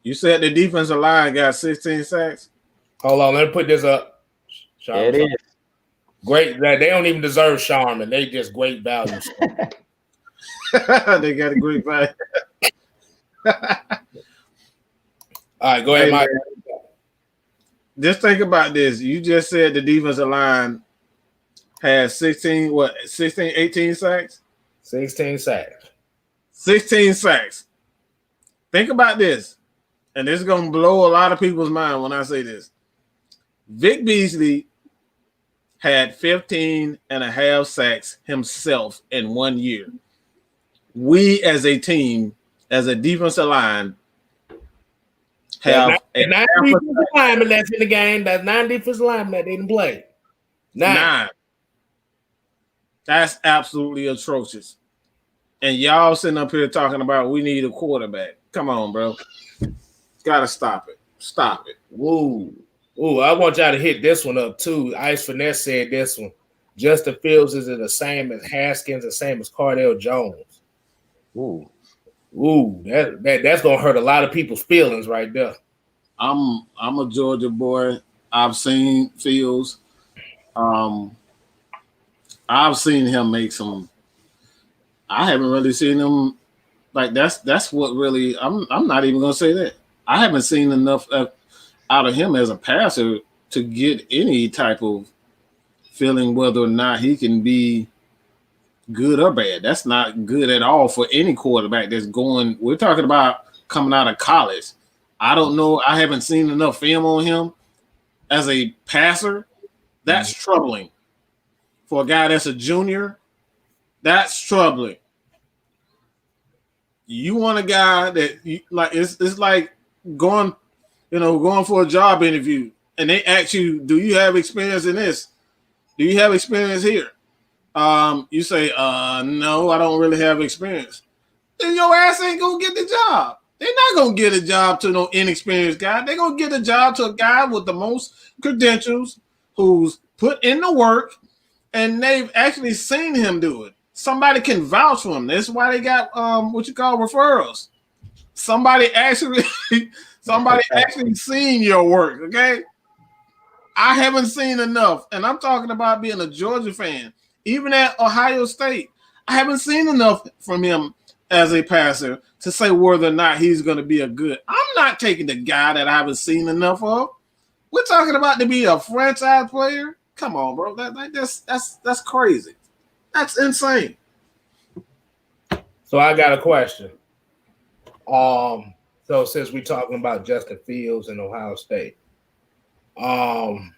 You said the defensive line got 16 sacks. Hold on, let me put this up. It is great. They don't even deserve Sharman. They just great value. They got a great value. All right, go ahead, Mike. Just think about this. You just said the defensive line has 18 sacks? 16 sacks. 16 sacks. Think about this. And this is going to blow a lot of people's mind when I say this. Vic Beasley had 15 and a half sacks himself in 1 year. We as a team, as a defensive line, have nine defensive linemen that's in the game. That's 9 defensive linemen that didn't play. Nine. That's absolutely atrocious. And y'all sitting up here talking about we need a quarterback. Come on, bro. Gotta stop it. Stop it. Woo. Ooh, I want y'all to hit this one up too. Ice Finesse said this one. Justin Fields is the same as Haskins, the same as Cardale Jones. Ooh, that's gonna hurt a lot of people's feelings right there. I'm a Georgia boy. I've seen Fields. I've seen him make some. I haven't really seen him like that's what really. I'm not even gonna say that. I haven't seen enough out of him as a passer to get any type of feeling whether or not he can be good or bad. That's not good at all for any quarterback that's going. We're talking about coming out of college. I don't know. I haven't seen enough film on him as a passer. That's troubling. For a guy that's a junior, that's troubling. You want a guy that it's like going for a job interview and they ask you, do you have experience in this? Do you have experience here? You say, no, I don't really have experience. Then your ass ain't gonna get the job. They're not gonna get a job to no inexperienced guy. They're gonna get a job to a guy with the most credentials who's put in the work and they've actually seen him do it. Somebody can vouch for him. That's why they got what you call referrals. Somebody actually seen your work, okay? I haven't seen enough, and I'm talking about being a Georgia fan. Even at Ohio State, I haven't seen enough from him as a passer to say whether or not he's going to be a good. I'm not taking the guy that I haven't seen enough of. We're talking about to be a franchise player. Come on, bro. That's crazy. That's insane. So I got a question. So since we're talking about Justin Fields and Ohio State, in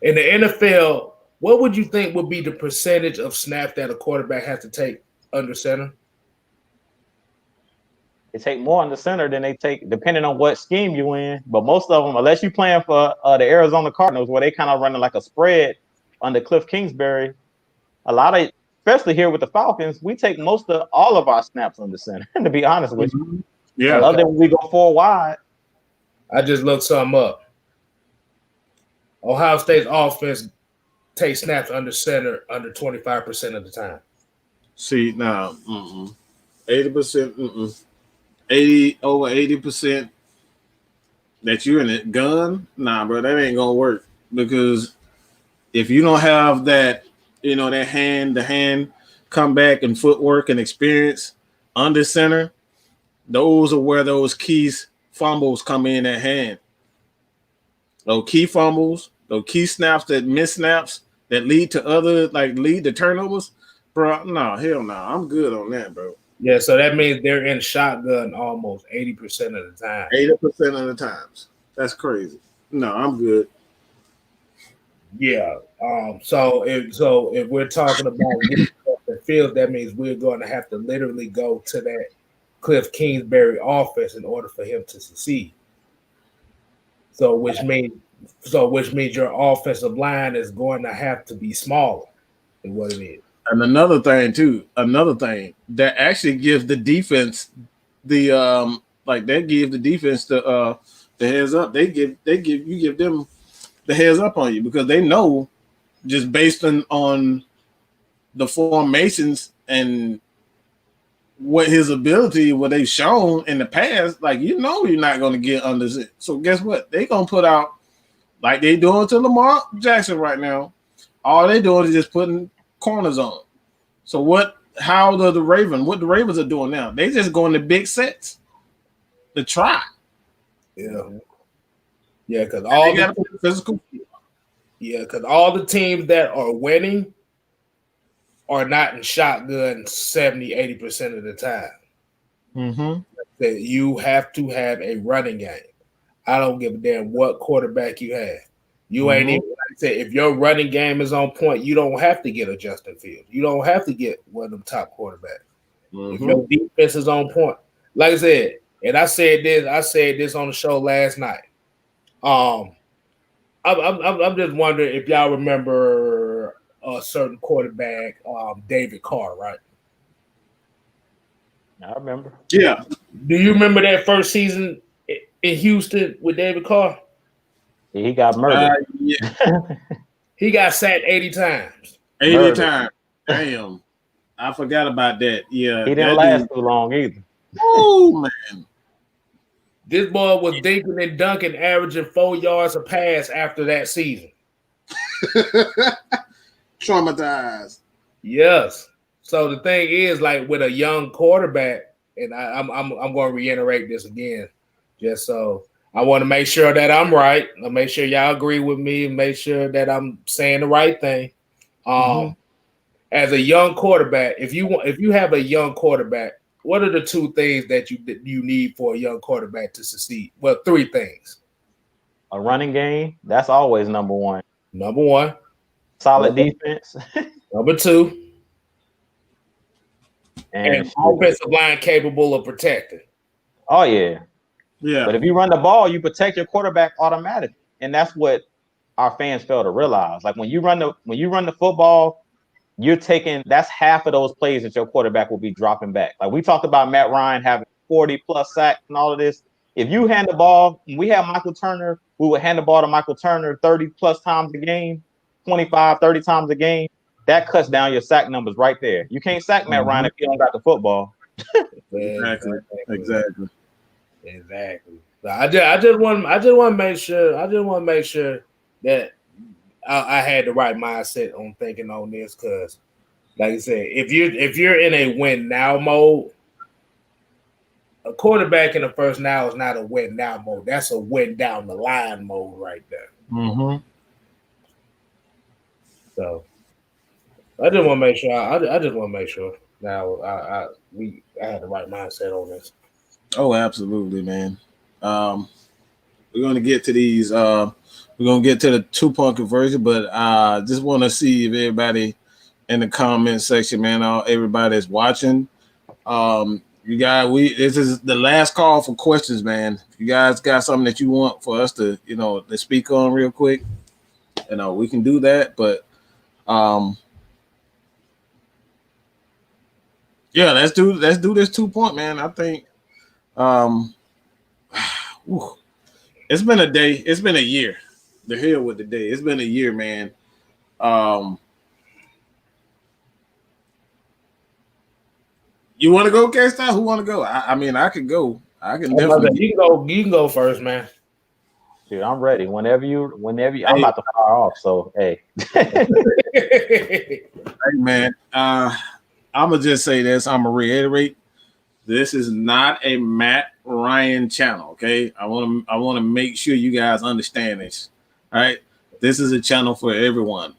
the NFL, what would you think would be the percentage of snaps that a quarterback has to take under center? They take more under center than they take, depending on what scheme you in. But most of them, unless you're playing for the Arizona Cardinals, where they kind of running like a spread under Cliff Kingsbury, a lot of, especially here with the Falcons, we take all of our snaps under center, to be honest with you. Yeah. Other than when we go 4 wide. I just looked something up. Ohio State's offense takes snaps under center under 25% of the time. See, now, 80%, over 80% that you're in it gun, nah, bro, that ain't gonna work because if you don't have that, that hand comeback and footwork and experience under center, those are where those keys fumbles come in at hand. Those key fumbles, those key snaps that miss snaps that lead to turnovers, bro. No, hell no. I'm good on that, bro. Yeah, so that means they're in shotgun almost 80% of the time. 80% of the times. That's crazy. No, I'm good. Yeah. So if we're talking about the field, that means we're going to have to literally go to that Cliff Kingsbury offense in order for him to succeed. So which means your offensive line is going to have to be smaller than what it is. And another thing that actually gives the defense the heads up. You give them the heads up on you because they know just based on the formations and what his ability, what they've shown in the past, like you're not going to get under it. So guess what? They're going to put out like they doing to Lamar Jackson right now. All they doing is just putting corners on. So what the Ravens are doing now, they just going to big sets to try. Yeah. Yeah, because all the physical. Yeah, because all the teams that are winning are not in shotgun 70-80% of the time. Mm-hmm. That you have to have a running game. I don't give a damn what quarterback you have. You ain't even, like I said, if your running game is on point, you don't have to get a Justin Fields. You don't have to get one of them top quarterbacks. If your defense is on point, like I said, and I said this on the show last night. I'm just wondering if y'all remember a certain quarterback, David Carr, right? I remember. Yeah. Do you remember that first season in Houston with David Carr? He got murdered. Yeah. He got sacked 80 times. 80 times. Damn. I forgot about that. Yeah. He didn't last too long either. Oh, man. This boy was dinking and dunking, averaging 4 yards a pass after that season. Traumatized. Yes. So the thing is, like with a young quarterback, and I'm going to reiterate this again, just so I want to make sure that I'm right. I'll make sure y'all agree with me and make sure that I'm saying the right thing. As a young quarterback, if you have a young quarterback, what are the two things that you need for a young quarterback to succeed? Well, 3 things. A running game, that's always number one. Number 1. Solid defense. Number 2. And offensive line capable of protecting. Oh, yeah. Yeah. But if you run the ball, you protect your quarterback automatically. And that's what our fans fail to realize. Like when you run the football, you're taking, that's half of those plays that your quarterback will be dropping back. Like we talked about Matt Ryan having 40 plus sacks and all of this. If you hand the ball, when we have Michael Turner, we would hand the ball to Michael Turner 30 plus times a game, 25, 30 times a game. That cuts down your sack numbers right there. You can't sack Matt Ryan if you don't got the football. Exactly. So I just want to make sure that I had the right mindset on thinking on this, because, like I said, if you're in a win now mode, a quarterback in the first now is not a win now mode. That's a win down the line mode right there. Mm-hmm. So I just want to make sure. I just want to make sure. Now I had the right mindset on this. Oh, absolutely, man. We're gonna get to these. We're gonna get to the 2-point conversion, but just want to see if everybody in the comment section, man, everybody that's watching. You guys, this is the last call for questions, man. If you guys got something that you want for us to, to speak on real quick, we can do that. But yeah, let's do this 2-point, man. I think it's been a day. It's been a year. The hell with the day. It's been a year, man. You want to go, KStlyz? Who want to go? I mean, I could go. I can definitely. You can go first, man. Dude, I'm ready. Whenever you, I'm about to fire off. So hey. Hey, man. I'm gonna just say this. I'm gonna reiterate. This is not a Matt Ryan channel. Okay. I want to make sure you guys understand this. All right. This is a channel for everyone.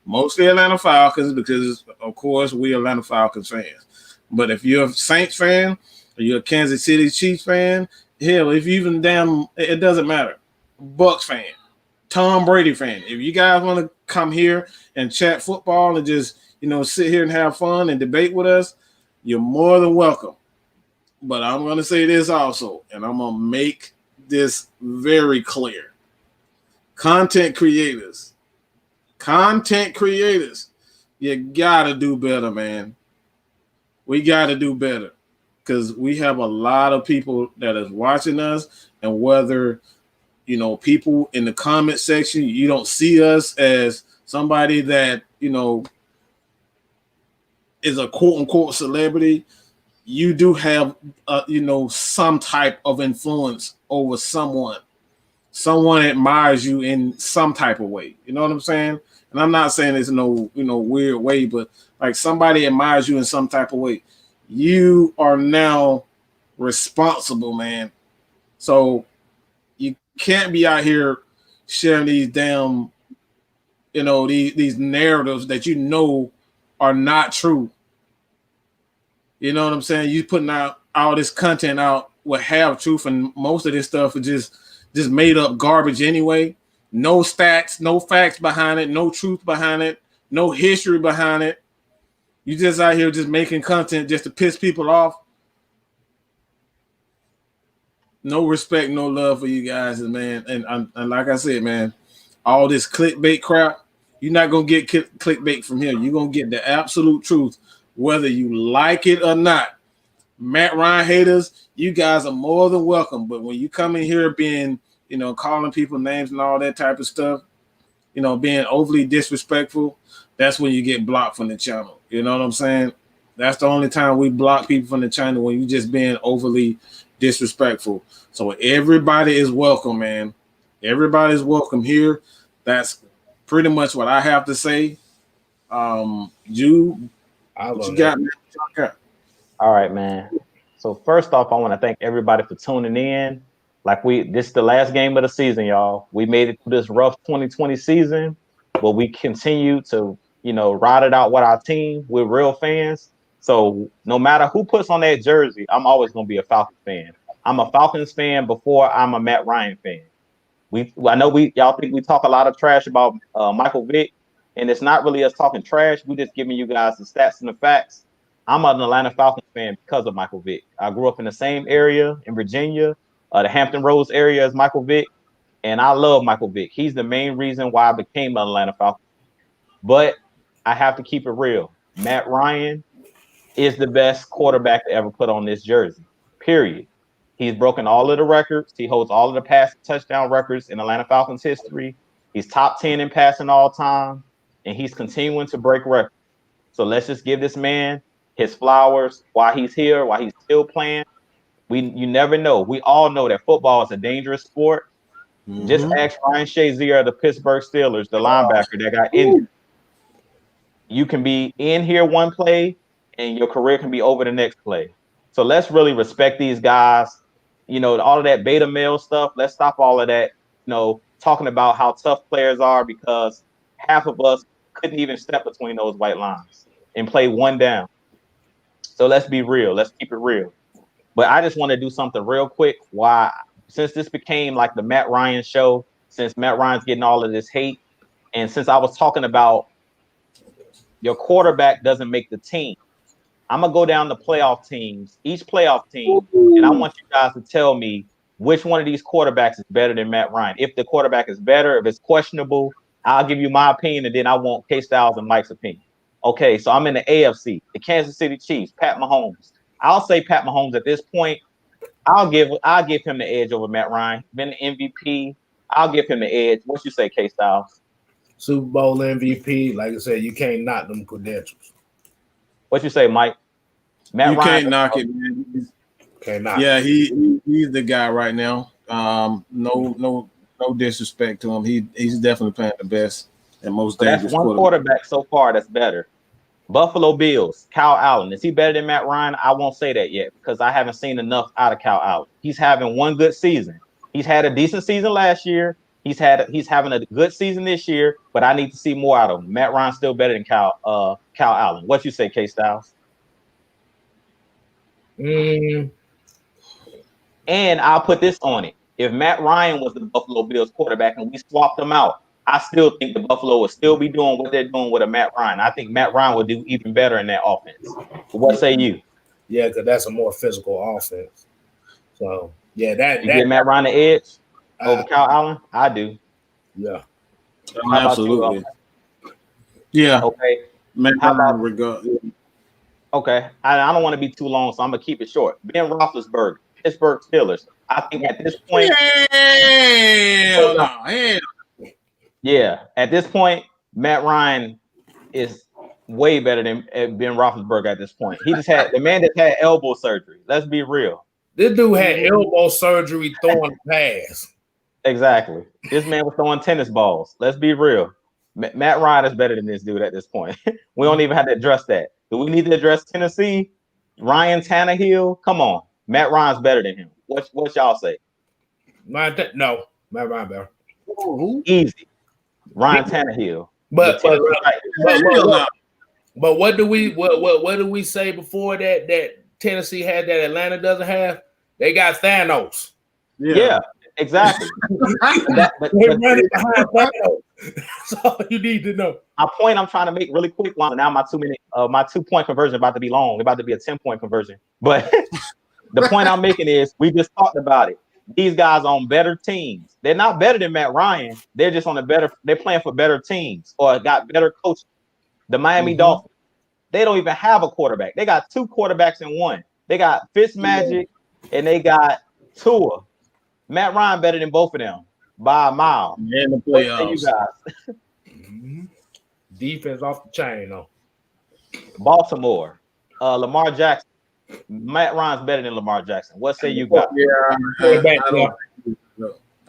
Mostly Atlanta Falcons, because of course we Atlanta Falcons fans. But if you're a Saints fan, or you're a Kansas City Chiefs fan, hell, if you even it doesn't matter. Bucs fan, Tom Brady fan. If you guys want to come here and chat football and just, sit here and have fun and debate with us, you're more than welcome. But I'm going to say this also, and I'm going to make this very clear. Content creators, you got to do better, man. We got to do better, because we have a lot of people that is watching us, and whether, people in the comment section, you don't see us as somebody that, is a quote unquote celebrity. you do have, some type of influence over someone. Someone admires you in some type of way. You know what I'm saying? And I'm not saying it's no, weird way, but like somebody admires you in some type of way. You are now responsible, man. So you can't be out here sharing these damn, these narratives that are not true. You know what I'm saying? You putting out all this content out will have truth, and most of this stuff is just made up garbage anyway. No stats, no facts behind it, no truth behind it, no history behind it. You just out here just making content just to piss people off. No respect, no love for you guys, man. And like I said, man, all this clickbait crap, you're not gonna get clickbait from here. You're gonna get the absolute truth, whether you like it or not. Matt Ryan haters, you guys are more than welcome. But when you come in here being, calling people names and all that type of stuff, being overly disrespectful, that's when you get blocked from the channel. You know what I'm saying? That's the only time we block people from the channel, when you just being overly disrespectful. So everybody is welcome, man. Everybody's welcome here. That's pretty much what I have to say. Jude, what you got, man? All right, man. So first off, I want to thank everybody for tuning in. This is the last game of the season, y'all. We made it through this rough 2020 season, but we continue to, ride it out with our team. We're real fans. So no matter who puts on that jersey, I'm always going to be a Falcons fan. I'm a Falcons fan before I'm a Matt Ryan fan. I know y'all think we talk a lot of trash about Michael Vick, and it's not really us talking trash. We're just giving you guys the stats and the facts. I'm an Atlanta Falcons fan because of Michael Vick. I grew up in the same area in Virginia, the Hampton Roads area as Michael Vick, and I love Michael Vick. He's the main reason why I became an Atlanta Falcons. But I have to keep it real. Matt Ryan is the best quarterback to ever put on this jersey, period. He's broken all of the records. He holds all of the pass touchdown records in Atlanta Falcons history. He's top 10 in passing all time, and he's continuing to break records. So let's just give this man his flowers while he's here, while he's still playing. You never know. We all know that football is a dangerous sport. Mm-hmm. Just ask Ryan Shazier of the Pittsburgh Steelers, the linebacker that got injured. You can be in here one play, and your career can be over the next play. So let's really respect these guys. All of that beta male stuff, let's stop all of that, talking about how tough players are, because half of us couldn't even step between those white lines and play one down. So let's be real. Let's keep it real. But I just want to do something real quick. Since this became like the Matt Ryan show, since Matt Ryan's getting all of this hate, and since I was talking about your quarterback doesn't make the team, I'm going to go down the playoff teams, each playoff team, and I want you guys to tell me which one of these quarterbacks is better than Matt Ryan. If the quarterback is better, if it's questionable, I'll give you my opinion, and then I want KStlyz and Mike's opinion. Okay, so I'm in the AFC, the Kansas City Chiefs, Pat Mahomes. I'll say Pat Mahomes at this point. I'll give him the edge over Matt Ryan. Been an MVP. I'll give him the edge. What you say, KStlyz? Super Bowl MVP. Like I said, you can't knock them credentials. What you say, Mike? Matt Ryan can't knock it, man. Can't knock. Yeah, he's the guy right now. No disrespect to him. He's definitely playing the best and most dangerous. That's one quarterback so far that's better. Buffalo Bills, Kyle Allen. Is he better than Matt Ryan? I won't say that yet because I haven't seen enough out of Kyle Allen. He's having one good season. He's had a decent season last year. He's having a good season this year, but I need to see more out of him. Matt Ryan's still better than Kyle Allen. What you say, KStlyz? And I'll put this on it. If Matt Ryan was the Buffalo Bills quarterback and we swapped them out, I still think the Buffalo would still be doing what they're doing with a Matt Ryan. I think Matt Ryan would do even better in that offense. What say you? Yeah, because that's a more physical offense. So, yeah, that give Matt Ryan the edge over Kyle Allen? I do. Yeah. Absolutely. Yeah. Okay. Matt Ryan regard. Okay. I don't want to be too long, so I'm going to keep it short. Ben Roethlisberger, Pittsburgh Steelers. I think at this point. Hell. Yeah, at this point, Matt Ryan is way better than Ben Roethlisberger at this point. He just had the man that had elbow surgery. Let's be real. This dude had elbow surgery throwing pass. Exactly. This man was throwing tennis balls. Let's be real. Matt Ryan is better than this dude at this point. We don't even have to address that. Do we need to address Tennessee? Ryan Tannehill? Come on. Matt Ryan's better than him. What y'all say? No, Matt Ryan better. Easy. Ryan Tannehill. But what do we say before that Tennessee had that Atlanta doesn't have? They got Thanos. Yeah, exactly. They're running behind Thanos. That's all you need to know. My point I'm trying to make really quick. Now my 2-point conversion about to be long. It's about to be a 10-point conversion. But the point I'm making is we just talked about it. These guys on better teams. They're not better than Matt Ryan. They're just on they're playing for better teams or got better coaches. The Miami Dolphins, they don't even have a quarterback. They got 2 quarterbacks in one. They got Fitzmagic and they got Tua. Matt Ryan better than both of them by a mile. In the playoffs. You guys? Defense off the chain, though. Baltimore, Lamar Jackson. Matt Ryan's better than Lamar Jackson. What say you guys?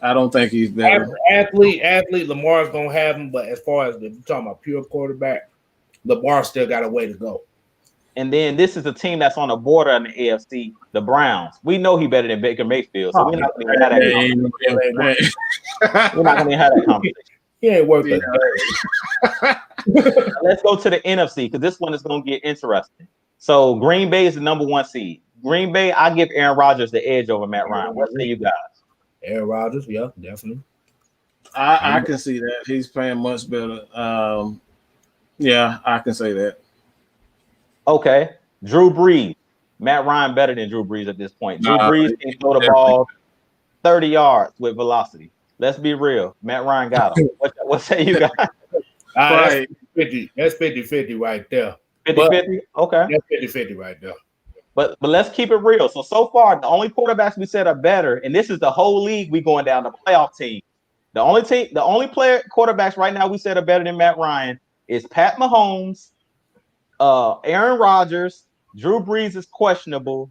I don't think he's better. Athlete, Lamar's gonna have him, but as far as talking about pure quarterback, Lamar still got a way to go. And then this is a team that's on the border in the AFC, the Browns. We know he better than Baker Mayfield, so we're not going to have that conversation. We're not going to have that conversation. He ain't worth it. Let's go to the NFC because this one is going to get interesting. So Green Bay is the number 1 seed. Green Bay, I give Aaron Rodgers the edge over Matt Ryan. What say you guys? Aaron Rodgers, yeah, definitely. I can see that. He's playing much better. Yeah, I can say that. Okay. Drew Brees. Matt Ryan better than Drew Brees at this point. Drew Brees can throw the ball 30 yards with velocity. Let's be real. Matt Ryan got him. What say you guys? Right. That's 50-50 right there. 50-50? Okay. That's 50-50 right there. But let's keep it real. So far, the only quarterbacks we said are better, and this is the whole league we going down the playoff team. The only quarterbacks right now we said are better than Matt Ryan is Pat Mahomes, Aaron Rodgers, Drew Brees is questionable,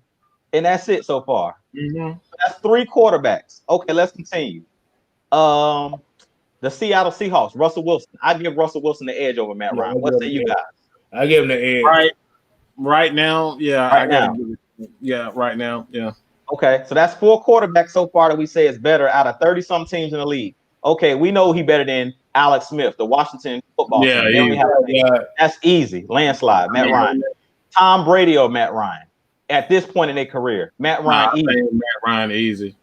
and that's it so far. That's 3 quarterbacks. Okay, let's continue. The Seattle Seahawks, Russell Wilson. I give Russell Wilson the edge over Matt Ryan. What say you guys? I give him the edge. Right now, yeah. Right now, yeah. Okay, so that's 4 quarterbacks so far that we say is better out of 30-some teams in the league. Okay, we know he better than Alex Smith, the Washington football team. That's easy. Landslide, Matt Ryan. Tom Brady or Matt Ryan at this point in their career. Matt Ryan, easy. Matt Ryan, easy.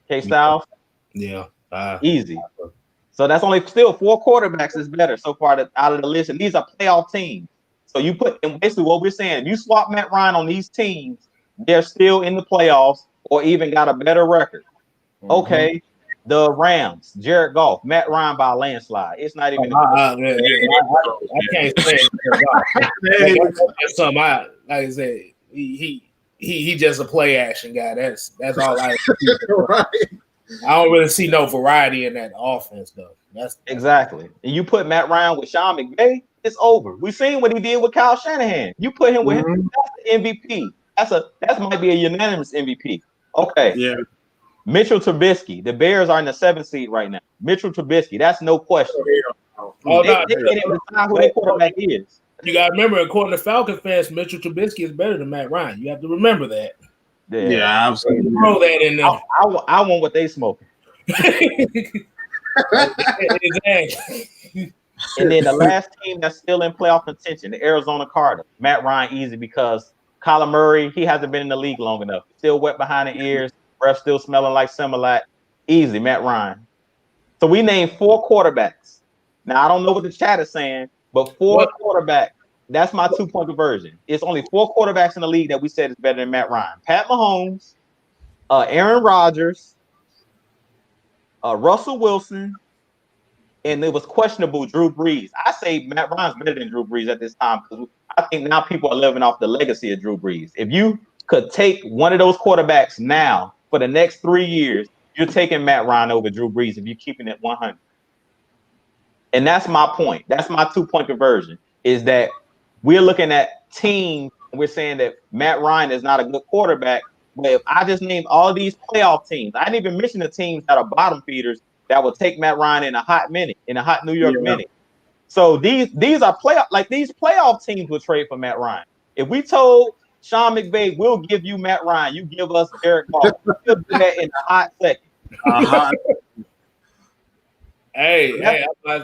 KStlyz? Yeah. Easy. So that's only still 4 quarterbacks is better so far out of the list. And these are playoff teams. So you put, and basically what we're saying, if you swap Matt Ryan on these teams, they're still in the playoffs or even got a better record. Okay. The Rams, Jared Goff, Matt Ryan by a landslide. It's not even. I can't say it. That's something like I said. He just a play action guy. That's all I. Right. I don't really see no variety in that offense though. That's exactly. And you put Matt Ryan with Sean McVay, it's over. We've seen what he did with Kyle Shanahan. You put him with him, that's the MVP. That might be a unanimous MVP. Okay. Yeah. Mitchell Trubisky. The Bears are in the 7th seed right now. Mitchell Trubisky. That's no question. They can't even decide who their quarterback is. You got to remember, according to Falcons fans, Mitchell Trubisky is better than Matt Ryan. You have to remember that. Yeah, absolutely. Throw that in there. I want what they smoking. Exactly. And then the last team that's still in playoff contention, the Arizona Cardinals. Matt Ryan easy because Kyler Murray, he hasn't been in the league long enough. Still wet behind the ears. Breath still smelling like Similac. Easy, Matt Ryan. So we named 4 quarterbacks. Now, I don't know what the chat is saying, but 4 quarterbacks. That's my 2-point conversion. It's only 4 quarterbacks in the league that we said is better than Matt Ryan. Pat Mahomes, Aaron Rodgers, Russell Wilson, and it was questionable Drew Brees. I say Matt Ryan's better than Drew Brees at this time because I think now people are living off the legacy of Drew Brees. If you could take one of those quarterbacks now for the next 3 years, you're taking Matt Ryan over Drew Brees if you're keeping it 100. And that's my point. That's my 2-point conversion. is that we're looking at teams. We're saying that Matt Ryan is not a good quarterback. But if I just named all these playoff teams, I didn't even mention the teams that are bottom feeders that will take Matt Ryan in a hot New York minute. So these are these playoff teams will trade for Matt Ryan. If we told Sean McVay, we'll give you Matt Ryan, you give us Derek Carr, we'll do that in a hot second. Hey, I'm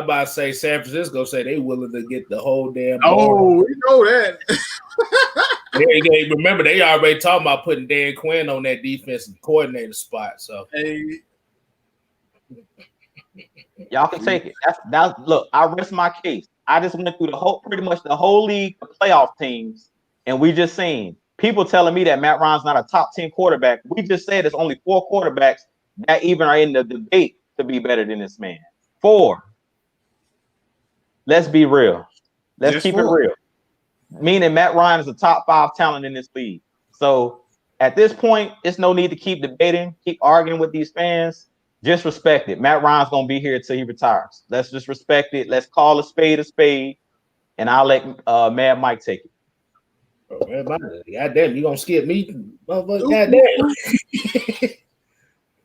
about to say San Francisco say they willing to get the whole damn. We know that. Remember, they already talking about putting Dan Quinn on that defensive coordinator spot. So y'all can take it. That's look. I rest my case. I just went through pretty much the whole league of playoff teams, and we just seen people telling me that Matt Ryan's not a top 10 quarterback. We just said there's only 4 quarterbacks that even are in the debate to be better than this man. 4. Let's be real. Let's keep it real. Meaning Matt Ryan is a top 5 talent in this league. So at this point, it's no need to keep debating, keep arguing with these fans. Just respect it. Matt Ryan's going to be here until he retires. Let's just respect it. Let's call a spade, and I'll let Mad Mike take it. Oh, man, goddamn, you going to skip me? Goddamn.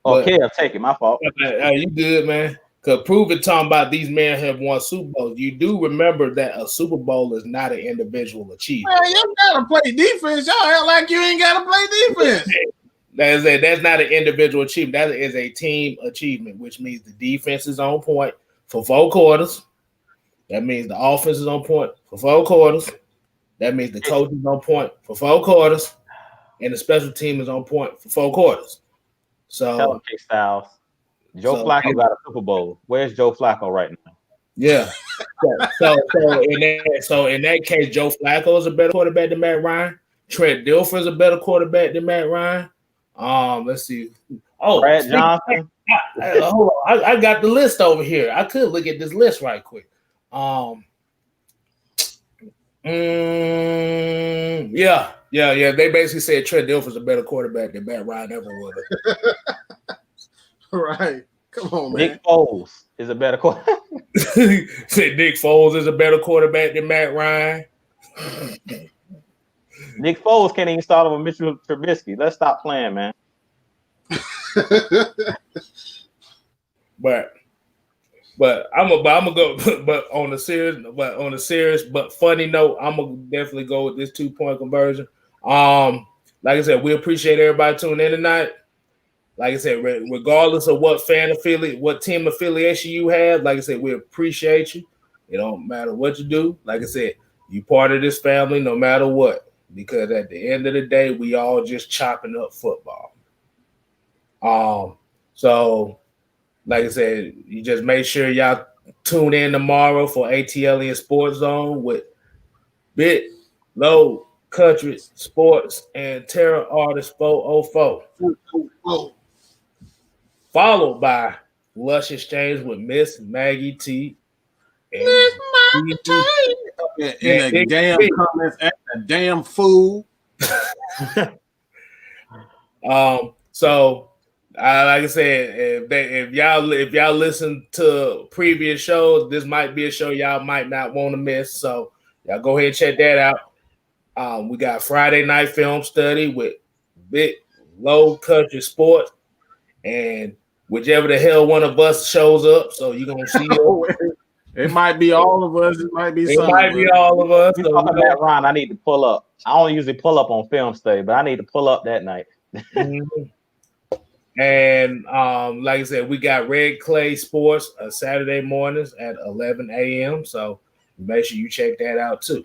Okay, I'll take it. My fault. You good, man? Because prove it, talking about these men have won Super Bowls. You do remember that a Super Bowl is not an individual achievement. Man, you gotta play defense. Y'all act like you ain't gotta play defense. That's not an individual achievement. That is a team achievement, which means the defense is on point for 4 quarters. That means the offense is on point for 4 quarters. That means the coach is on point for 4 quarters, and the special team is on point for 4 quarters. So, tell him, KStlyz. Joe Flacco got a Super Bowl. Where's Joe Flacco right now? Yeah. So in that case, Joe Flacco is a better quarterback than Matt Ryan. Trent Dilfer is a better quarterback than Matt Ryan. Let's see. Oh, Brad Johnson. Hold on. I got the list over here. I could look at this list right quick. Yeah. They basically said Trent Dilfer is a better quarterback than Matt Ryan ever would. Right. Come on, man. Nick Foles is a better quarterback. Said Nick Foles is a better quarterback than Matt Ryan. Nick Foles can't even start over Mitchell Trubisky. Let's stop playing, man. But I'm gonna go. But on a serious but funny note, I'm gonna definitely go with this 2-point conversion. Like I said, we appreciate everybody tuning in tonight. Like I said, regardless of what team affiliation you have, like I said, we appreciate you. It don't matter what you do. Like I said, you part of this family no matter what. Because at the end of the day, we all just chopping up football. So, like I said, you just make sure y'all tune in tomorrow for ATL and Sports Zone with Bit, Low, Country, Sports, and Terror Artist 404. Followed by Lush Exchange with Miss Maggie T. Miss Maggie T. In the damn comments at the damn fool. So like I said, if y'all listen to previous shows, this might be a show y'all might not want to miss. So y'all go ahead and check that out. We got Friday night film study with Big Low Country Sports, and whichever the hell one of us shows up, so you're gonna see it. It might be all of us. It might be all of us. So that Ron, I need to pull up. I don't usually pull up on film study, but I need to pull up that night. Mm-hmm. And like I said, we got Red Clay Sports Saturday mornings at 11 a.m. So make sure you check that out too.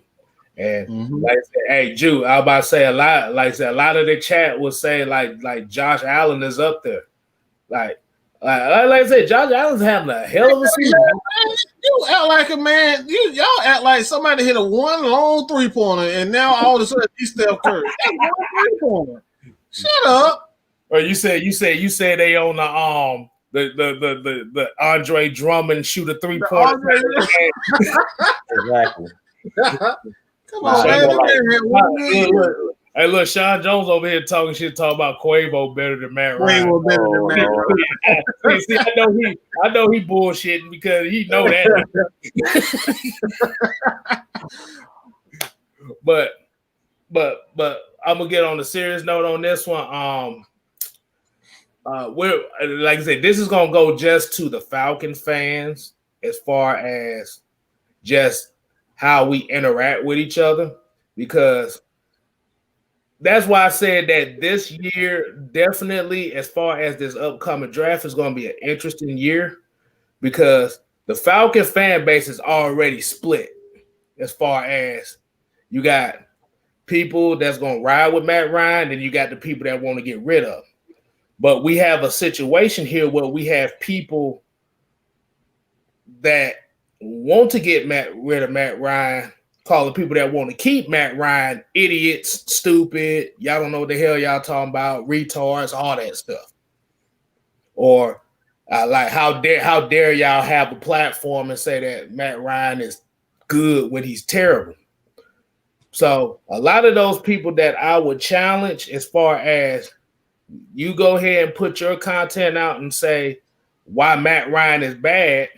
And like I said, hey, Jew, I was about to say a lot. Like I said, a lot of the chat will say like Josh Allen is up there. Like I said, Josh Allen's having a hell of a season. You act like a man. Y'all act like somebody hit a one long 3-pointer, and now all of a sudden he's Steph Curry. That's one 3-pointer. Shut up. Or you said they on the Andre Drummond shoot a 3-pointer. Exactly. Come on, man. Hey, look, Sean Jones over here talking about Quavo better than Matt Ryan. Quavo better than Matt Ryan. See, I know he bullshitting because he know that. but I'm gonna get on a serious note on this one. We're like I said, this is gonna go just to the Falcon fans as far as just how we interact with each other, because that's why I said that this year, definitely, as far as this upcoming draft, is going to be an interesting year, because the Falcon fan base is already split. As far as you got people that's going to ride with Matt Ryan, and you got the people that want to get rid of. But we have a situation here where we have people that want to get rid of Matt Ryan, calling people that want to keep Matt Ryan idiots, stupid, y'all don't know what the hell y'all talking about, retards, all that stuff. Or like, how dare y'all have a platform and say that Matt Ryan is good when he's terrible. So a lot of those people that I would challenge, as far as you go ahead and put your content out and say why Matt Ryan is bad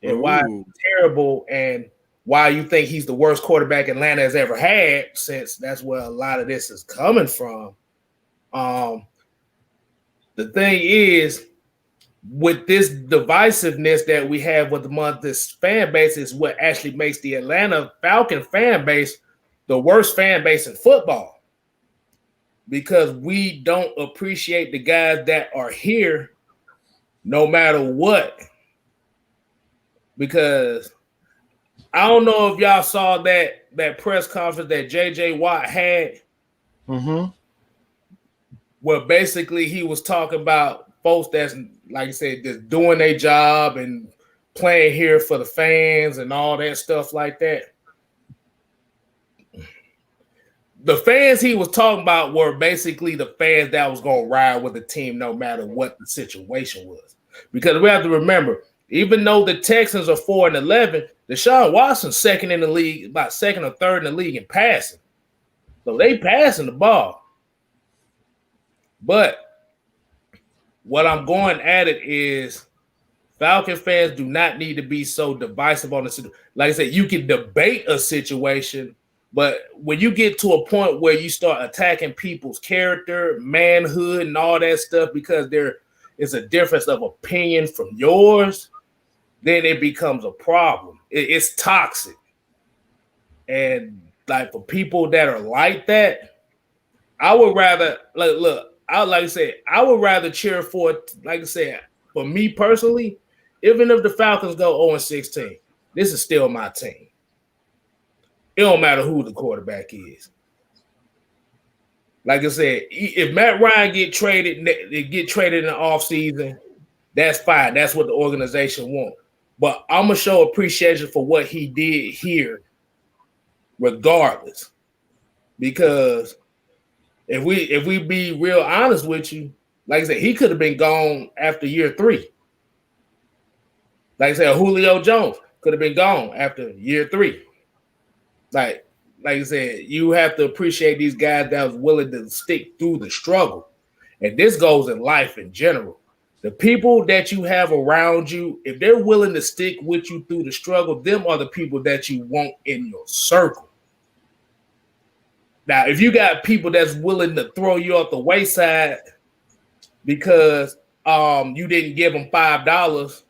and why he's terrible and why you think he's the worst quarterback Atlanta has ever had, since that's where a lot of this is coming from. The thing is, with this divisiveness that we have with this fan base, is what actually makes the Atlanta Falcon fan base the worst fan base in football, because we don't appreciate the guys that are here no matter what. Because I don't know if y'all saw that press conference that J.J. Watt had, where basically he was talking about folks that's, like I said, just doing their job and playing here for the fans and all that stuff like that. The fans he was talking about were basically the fans that was going to ride with the team no matter what the situation was. Because we have to remember, even though the Texans are 4-11, Deshaun Watson's second in the league, about second or third in the league in passing. So they passing the ball. But what I'm going at it is, Falcon fans do not need to be so divisive on the situation. Like I said, you can debate a situation, but when you get to a point where you start attacking people's character, manhood, and all that stuff because there is a difference of opinion from yours, then it becomes a problem. It's toxic. And like, for people that are like that, I would rather, I would rather cheer for, like I said, for me personally, even if the Falcons go 0-16, this is still my team. It don't matter who the quarterback is. Like I said, if Matt Ryan get traded in the offseason, that's fine. That's what the organization wants. But I'm going to show appreciation for what he did here regardless. Because if we be real honest with you, like I said, he could have been gone after year 3. Like I said, Julio Jones could have been gone after year 3. Like I said, you have to appreciate these guys that was willing to stick through the struggle. And this goes in life in general. The people that you have around you, if they're willing to stick with you through the struggle, them are the people that you want in your circle. Now, if you got people that's willing to throw you off the wayside because you didn't give them $5,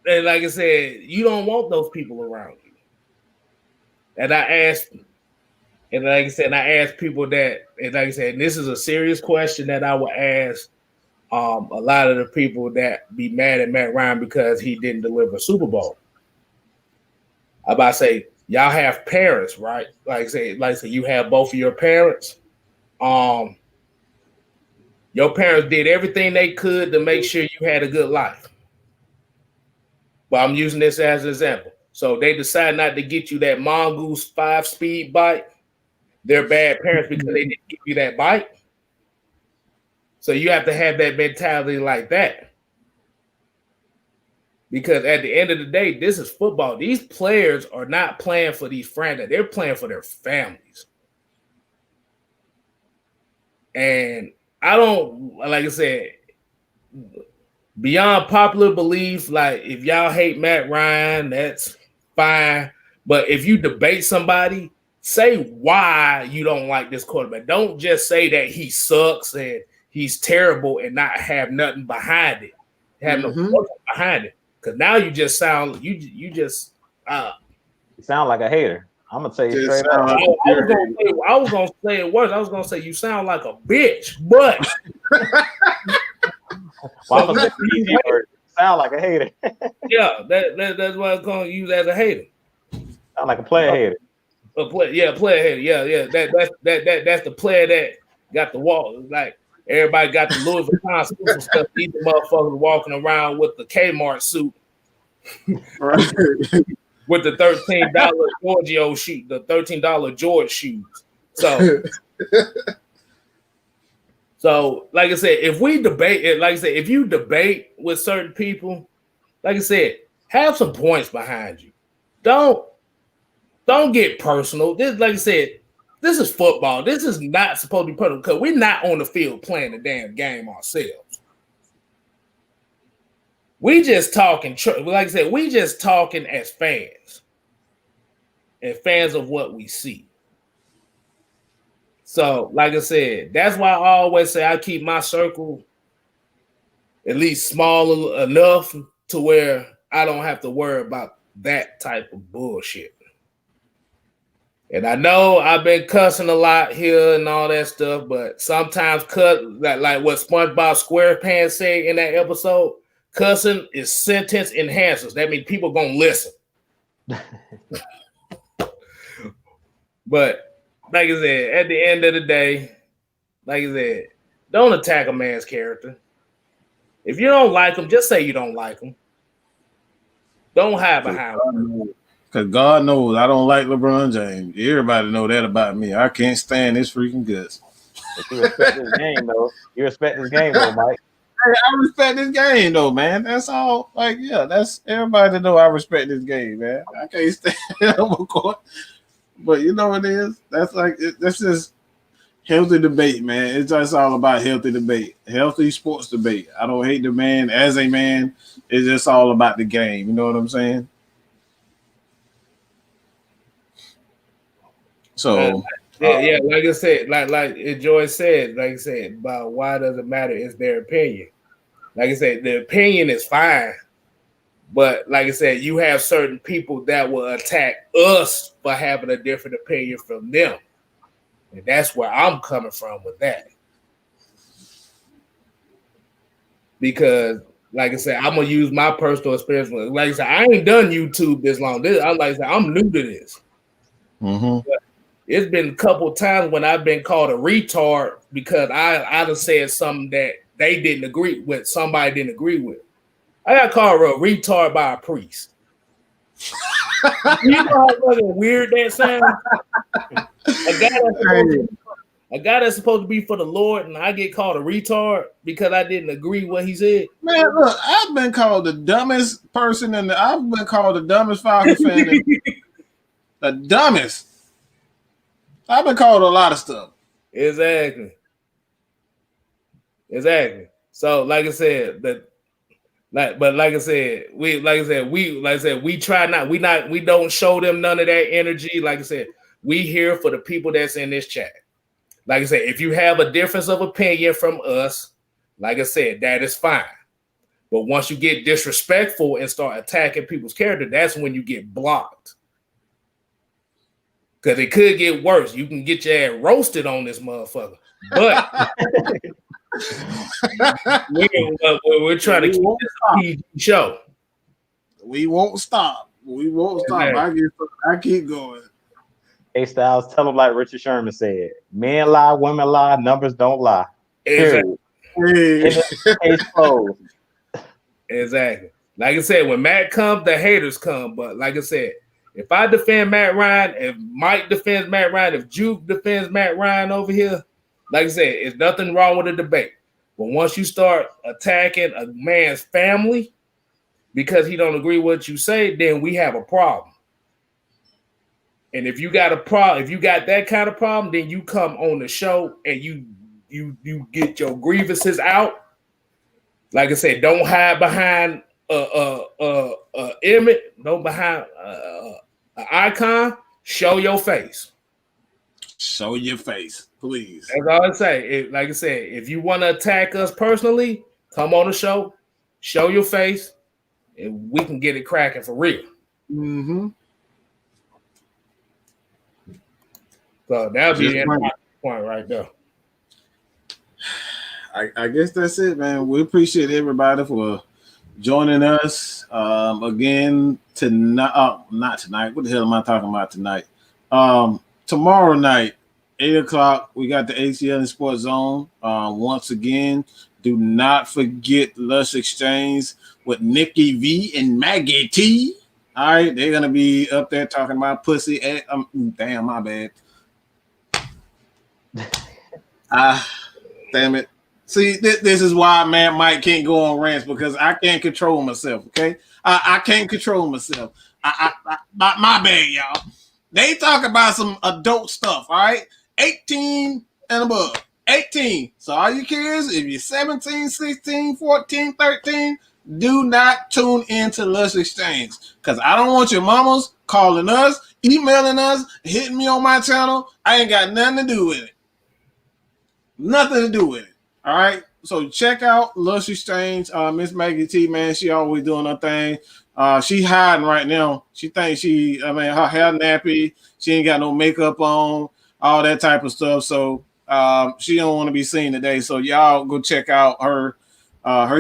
and like I said, you don't want those people around you. And I asked people that, and like I said, and this is a serious question that I would ask a lot of the people that be mad at Matt Ryan because he didn't deliver a Super Bowl. I about to say, y'all have parents, right? Like I say, you have both of your parents. Your parents did everything they could to make sure you had a good life. But I'm using this as an example. So they decide not to get you that Mongoose 5-speed bike. They're bad parents because they didn't give you that bike. So you have to have that mentality like that. Because at the end of the day, this is football. These players are not playing for these franchises. They're playing for their families. And I don't, like I said, beyond popular belief, like if y'all hate Matt Ryan, that's fine. But if you debate somebody, say why you don't like this quarterback. Don't just say that he sucks and he's terrible and not have nothing behind it. Have no behind it. Because now you just sound you just You sound like a hater. I'm gonna tell you straight up. I was gonna say it worse. I was gonna say you sound like a bitch, but well, I'm gonna say easy word. Sound like a hater. Yeah, that's what I was gonna use as a hater. Sound like a player hater. Player hater. Yeah. That's the player that got the wall. Like everybody got the Louis Vuitton suits and stuff. These motherfuckers walking around with the Kmart suit. Right. With the $13 Giorgio shoe, the $13 George shoes. So, like I said, if we debate it, like I said, if you debate with certain people, like I said, have some points behind you. Don't get personal. This, like I said, this is football. This is not supposed to be personal because we're not on the field playing the damn game ourselves. We just talking, like I said, we just talking as fans and fans of what we see. So, like I said, that's why I always say I keep my circle at least small enough to where I don't have to worry about that type of bullshit. And I know I've been cussing a lot here and all that stuff, but sometimes like what SpongeBob SquarePants said in that episode, cussing is sentence enhancers. That means people gonna listen. But like I said, at the end of the day, like I said, don't attack a man's character. If you don't like him, just say you don't like him. Don't hide behind him. Because God knows I don't like LeBron James. Everybody know that about me. I can't stand his freaking guts. But you respect this game, though. You respect this game, though, Mike. I respect this game, though, man. That's all. Like, yeah, that's everybody know I respect this game, man. I can't stand it over court. But you know what it is? That's like, that's just healthy debate, man. It's just all about healthy debate, healthy sports debate. I don't hate the man as a man. It's just all about the game. You know what I'm saying? So yeah, like I said, like Joy said, like I said, about why does it matter? It's their opinion. Like I said, the opinion is fine, but like I said, you have certain people that will attack us for having a different opinion from them, and that's where I'm coming from with that. Because, like I said, I'm gonna use my personal experience. Like I said, I ain't done YouTube this long. I'm new to this. Mm-hmm. It's been a couple times when I've been called a retard because I done said something that they didn't agree with, somebody didn't agree with. I got called a retard by a priest. You know how fucking weird that sounds? A guy that's supposed to be for the Lord, and I get called a retard because I didn't agree with what he said. Man, look, I've been called the dumbest person, and I've been called the dumbest Falcons fan. The dumbest. I've been called a lot of stuff. Exactly. So, like I said, we try not. We don't show them none of that energy. Like I said, we here for the people that's in this chat. Like I said, if you have a difference of opinion from us, like I said, that is fine. But once you get disrespectful and start attacking people's character, that's when you get blocked. Because it could get worse. You can get your ass roasted on this motherfucker. But we're trying to keep this a PG show. We won't stop. I keep going. KStlyz, tell them like Richard Sherman said, men lie, women lie, numbers don't lie. Exactly. Case closed. Exactly. Like I said, when Matt comes, the haters come. But like I said, if I defend Matt Ryan, if Mike defends Matt Ryan, if Juke defends Matt Ryan over here, like I said, it's nothing wrong with a debate. But once you start attacking a man's family because he don't agree with what you say, then we have a problem. And if you got a problem, if you got that kind of problem, then you come on the show and you you get your grievances out. Like I said, don't hide behind a image, don't behind an icon. Show your face. Show your face, please. That's all I say. Like I said, if you want to attack us personally, come on the show, show your face, and we can get it cracking for real. Mm-hmm. So that'll be the point right there. I guess that's it, man. We appreciate everybody for joining us again tonight. Not tonight. What the hell am I talking about tonight? Tomorrow night, 8:00, we got the ACL and Sports Zone. Once again, do not forget Lush Exchange with Nikki V and Maggie T. All right, they're gonna be up there talking about pussy. Damn, my bad. Damn it. See, this is why man Mike can't go on rants, because I can't control myself. Okay, I can't control myself. My bad, y'all. They talk about some adult stuff. All right, 18 and above. 18. So all you kids, if you're 17, 16, 14, 13, do not tune into Lush Exchange, because I don't want your mamas calling us, emailing us, hitting me on my channel. I ain't got nothing to do with it. Nothing to do with it. All right. So check out Lush Exchange. Miss Maggie T, man, she always doing her thing. She hiding right now. She thinks her hair nappy. She ain't got no makeup on, all that type of stuff. So she don't want to be seen today. So y'all go check out her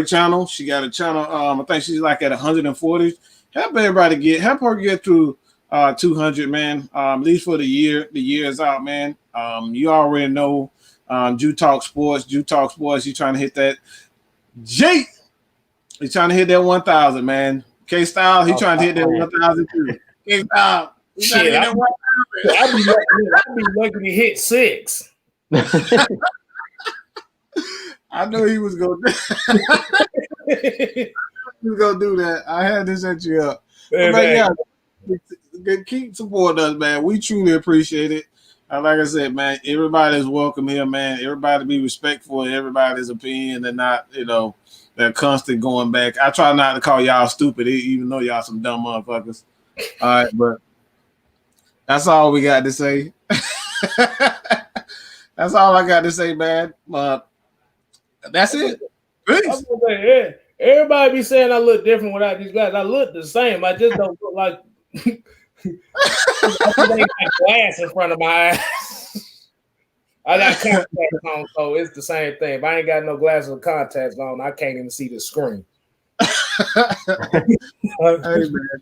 channel. She got a channel. I think she's like at 140. Help her get through 200, man. At least for the year. The year is out, man. You already know. Jew Talk Sports. He's trying to hit that. He's trying to hit that 1,000, man. KStlyz, he's trying to hit that 1,000 too. KStlyz, he's trying to hit that 1,000. I'd be lucky to hit 6. I knew he was gonna do that. I had to set you up. But yeah, keep supporting us, man. We truly appreciate it. Like I said, man, everybody's welcome here, man. Everybody be respectful of everybody's opinion and not, that constant going back. I try not to call y'all stupid, even though y'all some dumb motherfuckers. All right, but that's all we got to say. That's all I got to say, man. That's it. Peace. Everybody be saying I look different without these glasses. I look the same. I just don't look like I got glass in front of my eyes. I got contacts on, so it's the same thing. If I ain't got no glasses or contacts on, I can't even see the screen. Hey, man.